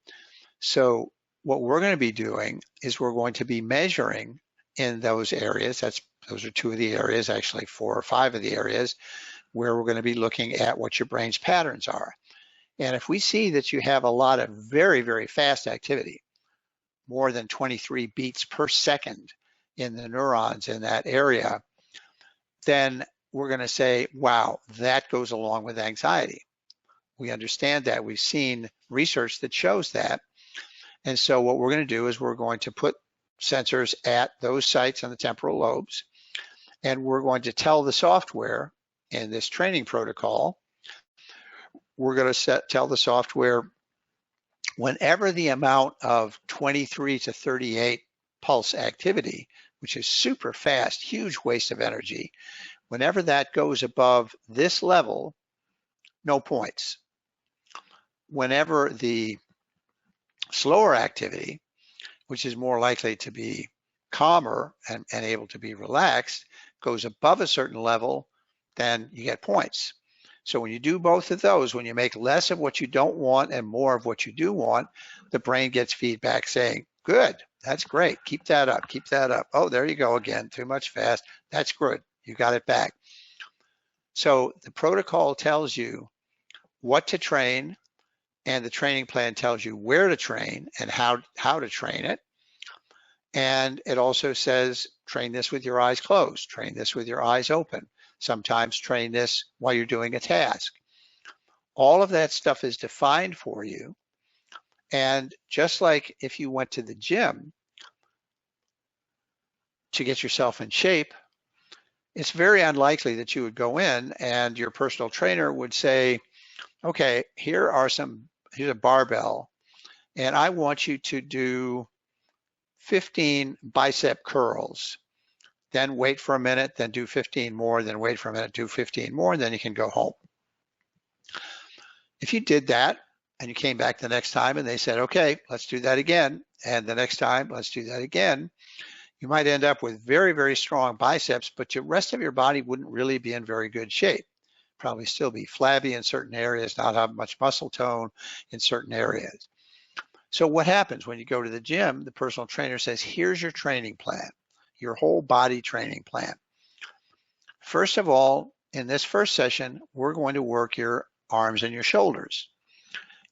So what we're going to be doing is we're going to be measuring in those areas. Those are 2 of the areas, actually 4 or 5 of the areas, where we're going to be looking at what your brain's patterns are. And if we see that you have a lot of very, very fast activity, more than 23 beats per second in the neurons in that area, then we're going to say, wow, that goes along with anxiety. We understand that. We've seen research that shows that. And so what we're going to do is we're going to put sensors at those sites on the temporal lobes, and we're going to tell the software in this training protocol, we're going to tell the software whenever the amount of 23 to 38 pulse activity, which is super fast, huge waste of energy, whenever that goes above this level, no points. Whenever the slower activity, which is more likely to be calmer and able to be relaxed, goes above a certain level, then you get points. So when you do both of those, when you make less of what you don't want and more of what you do want, the brain gets feedback saying, good, that's great, keep that up, keep that up. Oh, there you go again, too much fast. That's good, you got it back. So the protocol tells you what to train, and the training plan tells you where to train and how to train it. And it also says, train this with your eyes closed, train this with your eyes open. Sometimes train this while you're doing a task. All of that stuff is defined for you. And just like if you went to the gym to get yourself in shape, it's very unlikely that you would go in and your personal trainer would say, okay, here's a barbell, and I want you to do 15 bicep curls. Then wait for a minute, then do 15 more, then wait for a minute, do 15 more, and then you can go home. If you did that and you came back the next time and they said, okay, let's do that again, and the next time, let's do that again, you might end up with very, very strong biceps, but the rest of your body wouldn't really be in very good shape. Probably still be flabby in certain areas, not have much muscle tone in certain areas. So what happens when you go to the gym? The personal trainer says, here's your training plan, your whole body training plan. First of all, in this first session, we're going to work your arms and your shoulders.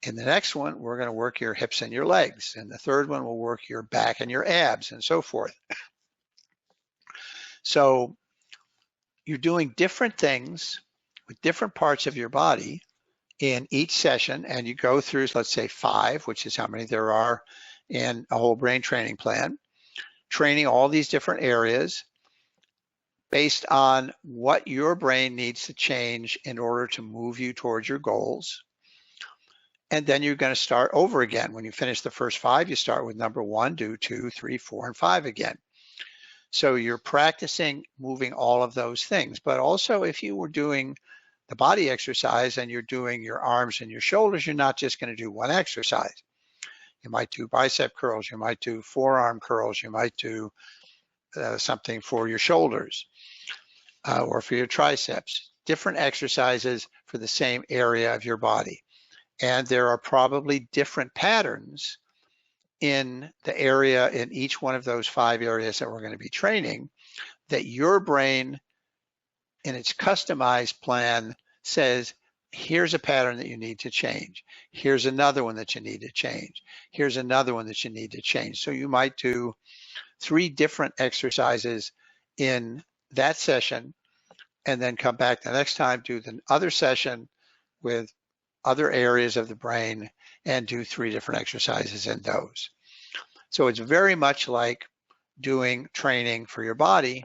In the next one, we're going to work your hips and your legs. And the third one will work your back and your abs and so forth. So you're doing different things with different parts of your body in each session, and you go through, let's say 5, which is how many there are in a whole brain training plan, training all these different areas based on what your brain needs to change in order to move you towards your goals. And then you're going to start over again. When you finish the first 5, you start with number 1, do 2, 3, 4, and 5 again. So you're practicing moving all of those things. But also, if you were doing the body exercise and you're doing your arms and your shoulders, you're not just going to do one exercise. You might do bicep curls, you might do forearm curls, you might do something for your shoulders or for your triceps, different exercises for the same area of your body. And there are probably different patterns in the area, in each one of those 5 areas that we're going to be training, that your brain in its customized plan says, here's a pattern that you need to change. Here's another one that you need to change. Here's another one that you need to change. So you might do 3 different exercises in that session and then come back the next time, do the other session with other areas of the brain and do 3 different exercises in those. So it's very much like doing training for your body,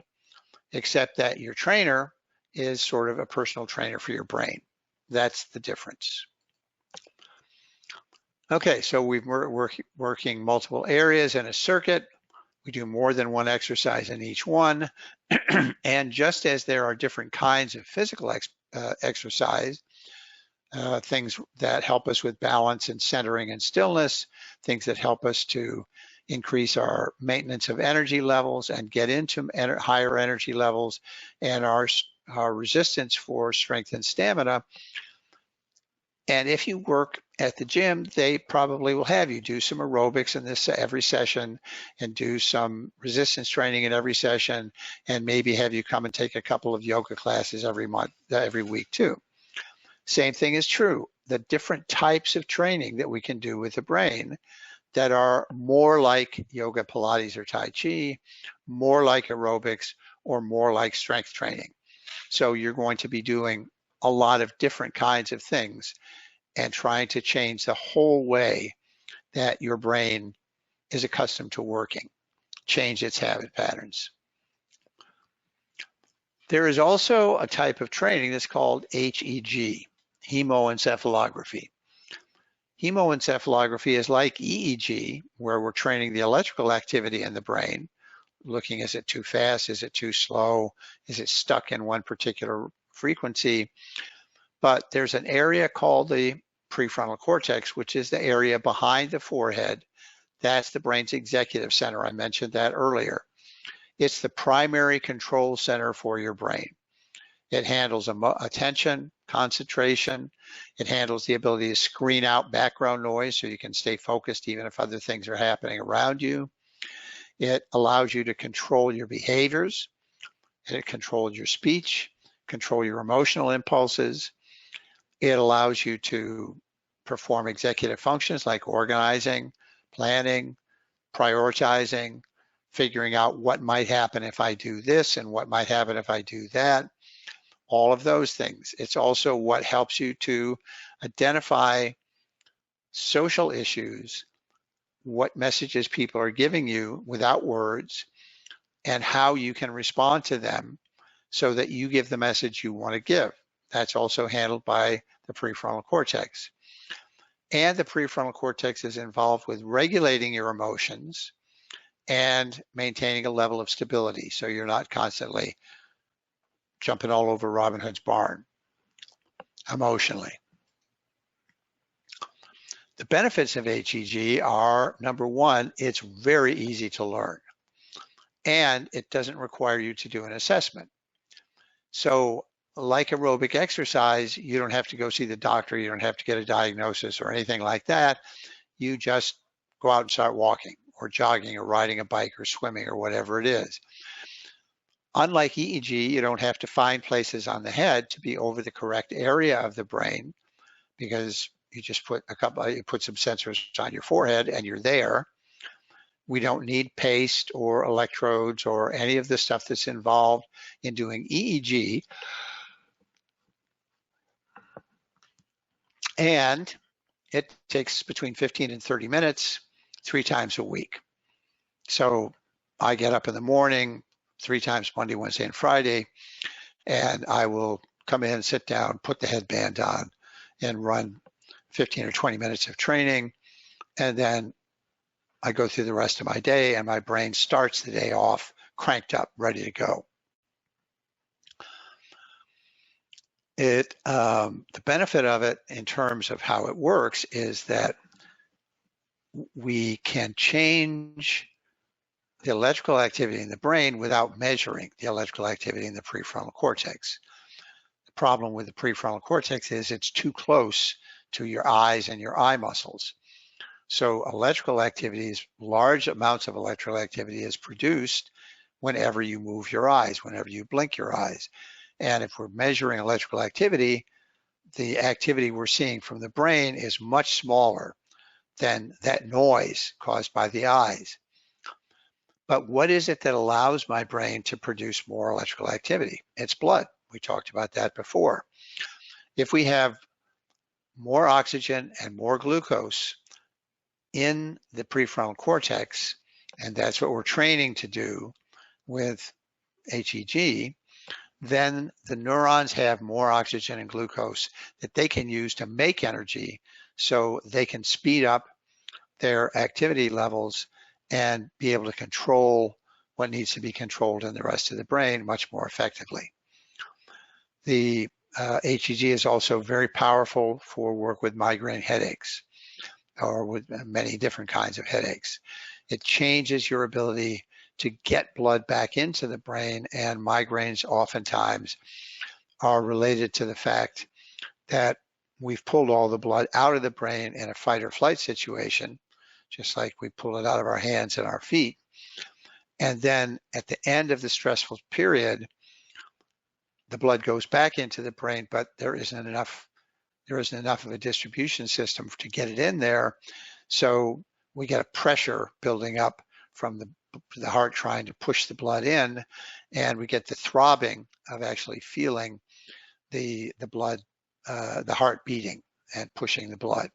except that your trainer is sort of a personal trainer for your brain. That's the difference. Okay, so we're working multiple areas in a circuit. We do more than one exercise in each one. And just as there are different kinds of physical exercise, things that help us with balance and centering and stillness, things that help us to increase our maintenance of energy levels and get into higher energy levels, and our resistance for strength and stamina. And if you work at the gym, they probably will have you do some aerobics in this every session and do some resistance training in every session, and maybe have you come and take a couple of yoga classes every week too. Same thing is true. The different types of training that we can do with the brain that are more like yoga, Pilates, or Tai Chi, more like aerobics, or more like strength training. So you're going to be doing a lot of different kinds of things and trying to change the whole way that your brain is accustomed to working, change its habit patterns. There is also a type of training that's called HEG, hemoencephalography. Hemoencephalography is like EEG, where we're training the electrical activity in the brain, looking, is it too fast? Is it too slow? Is it stuck in one particular frequency? But there's an area called the prefrontal cortex, which is the area behind the forehead. That's the brain's executive center. I mentioned that earlier. It's the primary control center for your brain. It handles attention, concentration. It handles the ability to screen out background noise so you can stay focused even if other things are happening around you. It allows you to control your behaviors. It controls your speech, control your emotional impulses. It allows you to perform executive functions like organizing, planning, prioritizing, figuring out what might happen if I do this and what might happen if I do that. All of those things. It's also what helps you to identify social issues, what messages people are giving you without words, and how you can respond to them so that you give the message you want to give. That's also handled by the prefrontal cortex. And the prefrontal cortex is involved with regulating your emotions and maintaining a level of stability so you're not constantly jumping all over Robin Hood's barn emotionally. The benefits of HEG are, number one, it's very easy to learn, and it doesn't require you to do an assessment. So like aerobic exercise, you don't have to go see the doctor, you don't have to get a diagnosis or anything like that. You just go out and start walking or jogging or riding a bike or swimming or whatever it is. Unlike EEG, you don't have to find places on the head to be over the correct area of the brain, because you just put some sensors on your forehead and you're there. We don't need paste or electrodes or any of the stuff that's involved in doing EEG. And it takes between 15 and 30 minutes, 3 times a week. So I get up in the morning 3 times, Monday, Wednesday, and Friday, and I will come in, sit down, put the headband on, and run 15 or 20 minutes of training. And then I go through the rest of my day, and my brain starts the day off cranked up, ready to go. The benefit of it in terms of how it works is that we can change the electrical activity in the brain without measuring the electrical activity in the prefrontal cortex. The problem with the prefrontal cortex is it's too close to your eyes and your eye muscles. So electrical activity is, large amounts of electrical activity is produced whenever you move your eyes, whenever you blink your eyes. And if we're measuring electrical activity, the activity we're seeing from the brain is much smaller than that noise caused by the eyes. But what is it that allows my brain to produce more electrical activity? It's blood. We talked about that before. If we have more oxygen and more glucose in the prefrontal cortex, and that's what we're training to do with HEG, then the neurons have more oxygen and glucose that they can use to make energy, so they can speed up their activity levels and be able to control what needs to be controlled in the rest of the brain much more effectively. The HEG is also very powerful for work with migraine headaches, or with many different kinds of headaches. It changes your ability to get blood back into the brain, and migraines oftentimes are related to the fact that we've pulled all the blood out of the brain in a fight or flight situation, just like we pull it out of our hands and our feet. And then at the end of the stressful period, the blood goes back into the brain, but there isn't enough of a distribution system to get it in there. So we get a pressure building up from the heart trying to push the blood in, and we get the throbbing of actually feeling the blood, the heart beating and pushing the blood.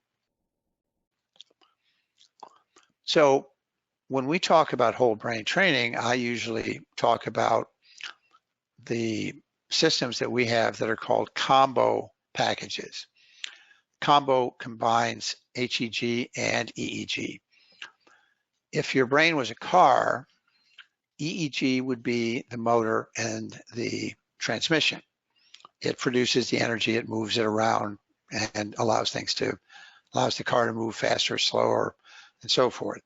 So when we talk about whole brain training, I usually talk about the systems that we have that are called combo packages. combo combines HEG and EEG. If your brain was a car, EEG would be the motor and the transmission. It produces the energy, it moves it around and allows the car to move faster, slower, and so forth.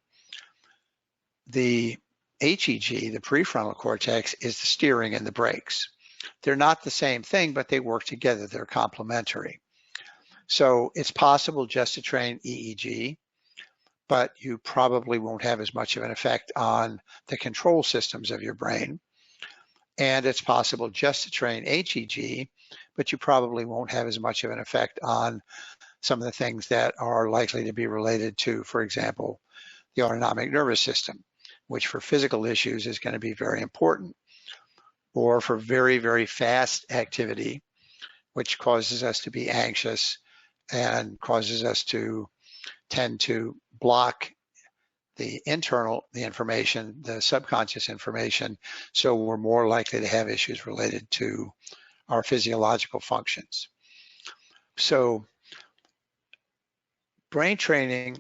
The HEG, the prefrontal cortex, is the steering and the brakes. They're not the same thing, but they work together. They're complementary. So it's possible just to train EEG, but you probably won't have as much of an effect on the control systems of your brain. And it's possible just to train HEG, but you probably won't have as much of an effect on some of the things that are likely to be related to, for example, the autonomic nervous system, which for physical issues is going to be very important, or for very, very fast activity, which causes us to be anxious and causes us to tend to block the information, the subconscious information, so we're more likely to have issues related to our physiological functions. So brain training,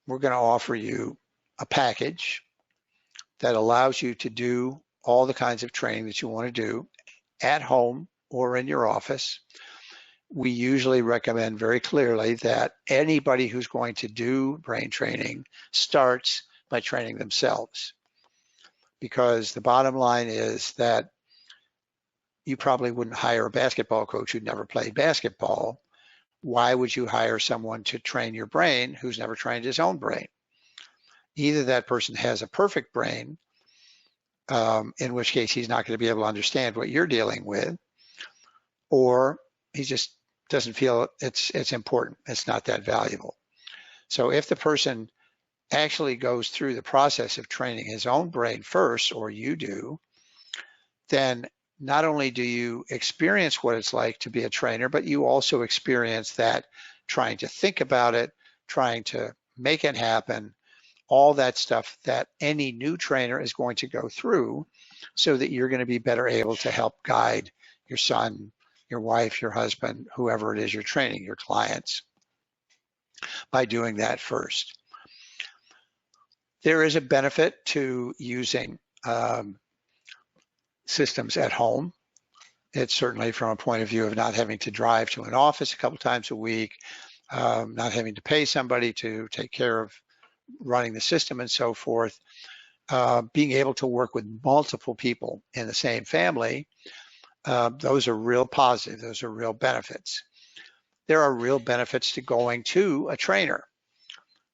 we're going to offer you a package that allows you to do all the kinds of training that you want to do at home or in your office. We usually recommend very clearly that anybody who's going to do brain training starts by training themselves, because the bottom line is that you probably wouldn't hire a basketball coach who'd never played basketball. Why would you hire someone to train your brain who's never trained his own brain? Either that person has a perfect brain, in which case he's not going to be able to understand what you're dealing with, or he just doesn't feel it's important. It's not that valuable. So if the person actually goes through the process of training his own brain first, or you do, then not only do you experience what it's like to be a trainer, but you also experience that trying to think about it, trying to make it happen, all that stuff that any new trainer is going to go through, so that you're going to be better able to help guide your son, your wife, your husband, whoever it is you're training, your clients, by doing that first. There is a benefit to using systems at home. It's certainly from a point of view of not having to drive to an office a couple times a week, not having to pay somebody to take care of running the system and so forth. Being able to work with multiple people in the same family, those are real positive. Those are real benefits. There are real benefits to going to a trainer.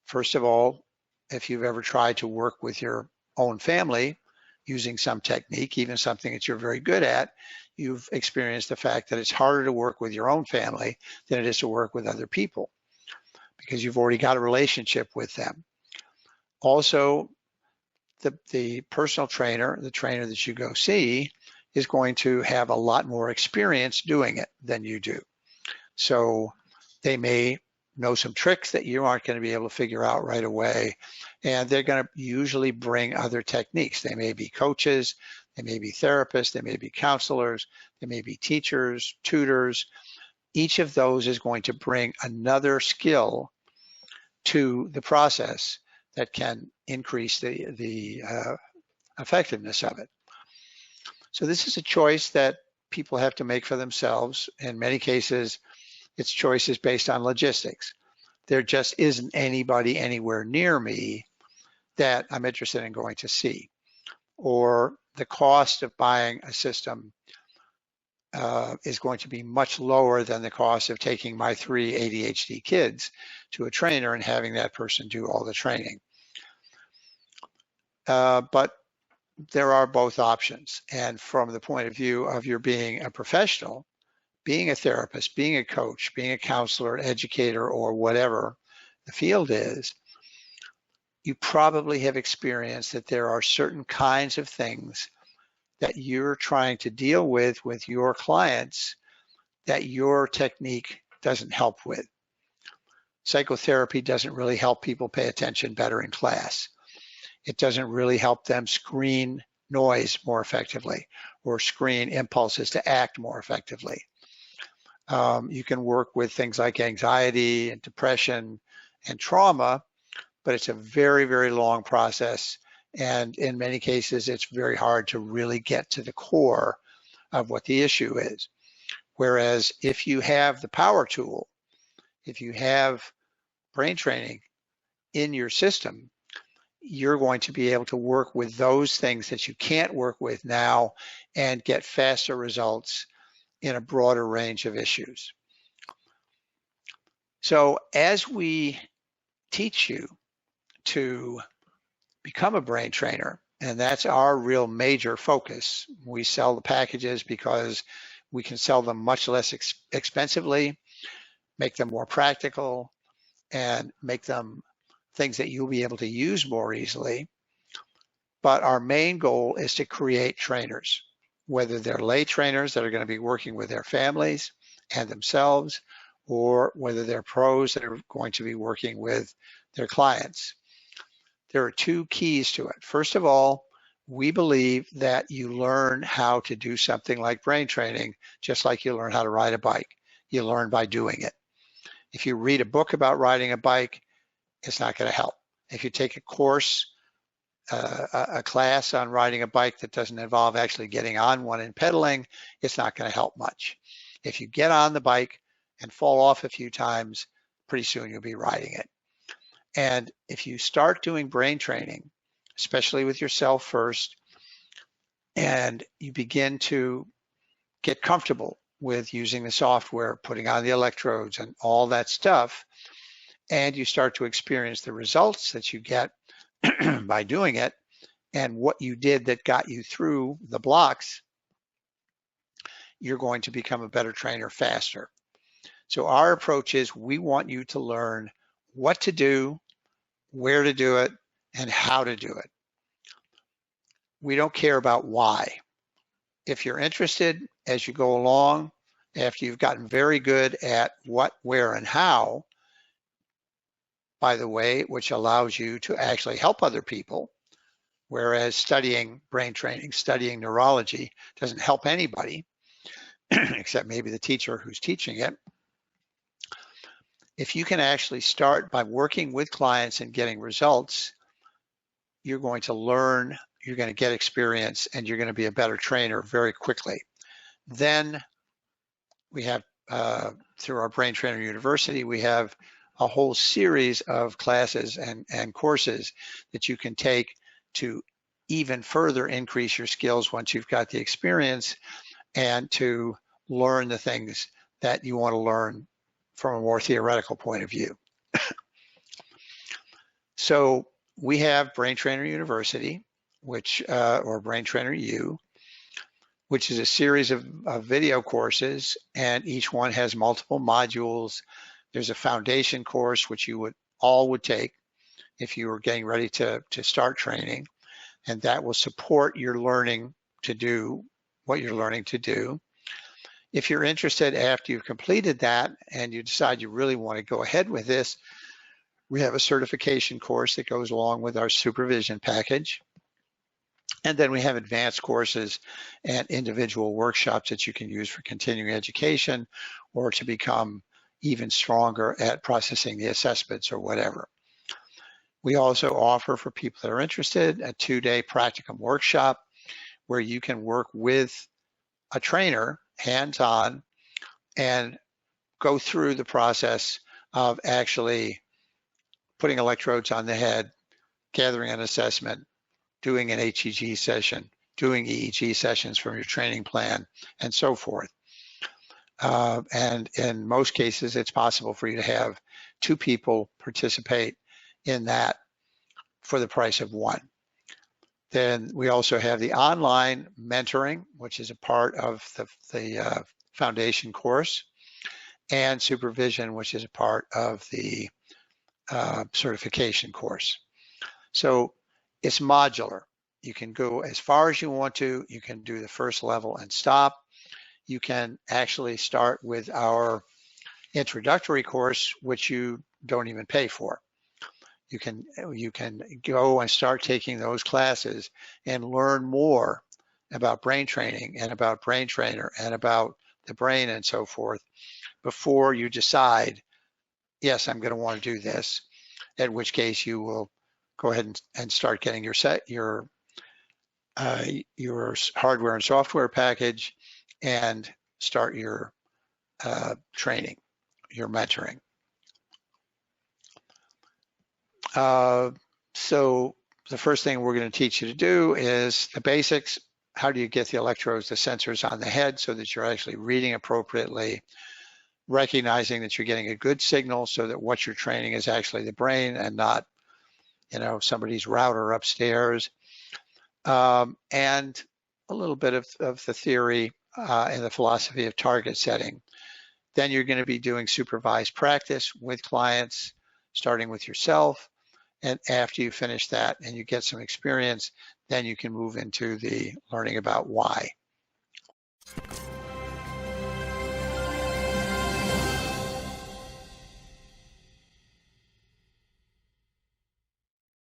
First of all, if you've ever tried to work with your own family using some technique, even something that you're very good at, you've experienced the fact that it's harder to work with your own family than it is to work with other people, because you've already got a relationship with them. Also, the personal trainer, the trainer that you go see, is going to have a lot more experience doing it than you do. So they may know some tricks that you aren't going to be able to figure out right away, and they're going to usually bring other techniques. They may be coaches, they may be therapists, they may be counselors, they may be teachers, tutors. Each of those is going to bring another skill to the process that can increase the effectiveness of it. So this is a choice that people have to make for themselves. In many cases, it's choices based on logistics. There just isn't anybody anywhere near me that I'm interested in going to see, or the cost of buying a system is going to be much lower than the cost of taking my 3 ADHD kids to a trainer and having that person do all the training. But there are both options. And from the point of view of your being a professional, being a therapist, being a coach, being a counselor, educator, or whatever the field is, you probably have experienced that there are certain kinds of things that you're trying to deal with your clients that your technique doesn't help with. Psychotherapy doesn't really help people pay attention better in class. It doesn't really help them screen noise more effectively or screen impulses to act more effectively. You can work with things like anxiety and depression and trauma, but it's a very, very long process. And in many cases, it's very hard to really get to the core of what the issue is. Whereas if you have the power tool, if you have brain training in your system, you're going to be able to work with those things that you can't work with now and get faster results in a broader range of issues. So as we teach you to become a brain trainer, and that's our real major focus, we sell the packages because we can sell them much less expensively, make them more practical, and make them things that you'll be able to use more easily. But our main goal is to create trainers, whether they're lay trainers that are going to be working with their families and themselves, or whether they're pros that are going to be working with their clients. There are two keys to it. First of all, we believe that you learn how to do something like brain training, just like you learn how to ride a bike. You learn by doing it. If you read a book about riding a bike, it's not going to help. If you take a course, a class on riding a bike that doesn't involve actually getting on one and pedaling, it's not going to help much. If you get on the bike and fall off a few times, pretty soon you'll be riding it. And if you start doing brain training, especially with yourself first, and you begin to get comfortable with using the software, putting on the electrodes and all that stuff, and you start to experience the results that you get by doing it and what you did that got you through the blocks, you're going to become a better trainer faster. So our approach is we want you to learn what to do, where to do it, and how to do it. We don't care about why. If you're interested as you go along, after you've gotten very good at what, where, and how, by the way, which allows you to actually help other people, whereas studying brain training, studying neurology doesn't help anybody except maybe the teacher who's teaching it. If you can actually start by working with clients and getting results, you're going to learn, you're going to get experience, and you're going to be a better trainer very quickly. Then we have, through our Brain Trainer University, we have a whole series of classes and courses that you can take to even further increase your skills once you've got the experience and to learn the things that you want to learn from a more theoretical point of view. So we have Brain Trainer University, which, or Brain Trainer U, which is a series of video courses, and each one has multiple modules. There's a foundation course, which you would take if you were getting ready to start training, and that will support your learning to do what you're learning to do. If you're interested after you've completed that and you decide you really want to go ahead with this, we have a certification course that goes along with our supervision package. And then we have advanced courses and individual workshops that you can use for continuing education or to become even stronger at processing the assessments or whatever. We also offer, for people that are interested, a 2-day practicum workshop where you can work with a trainer hands-on and go through the process of actually putting electrodes on the head, gathering an assessment, doing an HEG session, doing EEG sessions from your training plan, and so forth. And in most cases, it's possible for you to have 2 people participate in that for the price of 1. Then we also have the online mentoring, which is a part of the foundation course, and supervision, which is a part of the certification course. So it's modular. You can go as far as you want to. You can do the first level and stop. You can actually start with our introductory course, which you don't even pay for. You can go and start taking those classes and learn more about brain training and about brain trainer and about the brain and so forth before you decide, yes, I'm going to want to do this, in which case you will go ahead and start getting your hardware and software package and start your training, your mentoring. So the first thing we're going to teach you to do is the basics. How do you get the electrodes, the sensors on the head so that you're actually reading appropriately, recognizing that you're getting a good signal so that what you're training is actually the brain and not, somebody's router upstairs, and a little bit of the theory and the philosophy of target setting. Then you're going to be doing supervised practice with clients, starting with yourself. And after you finish that and you get some experience, then you can move into the learning about why.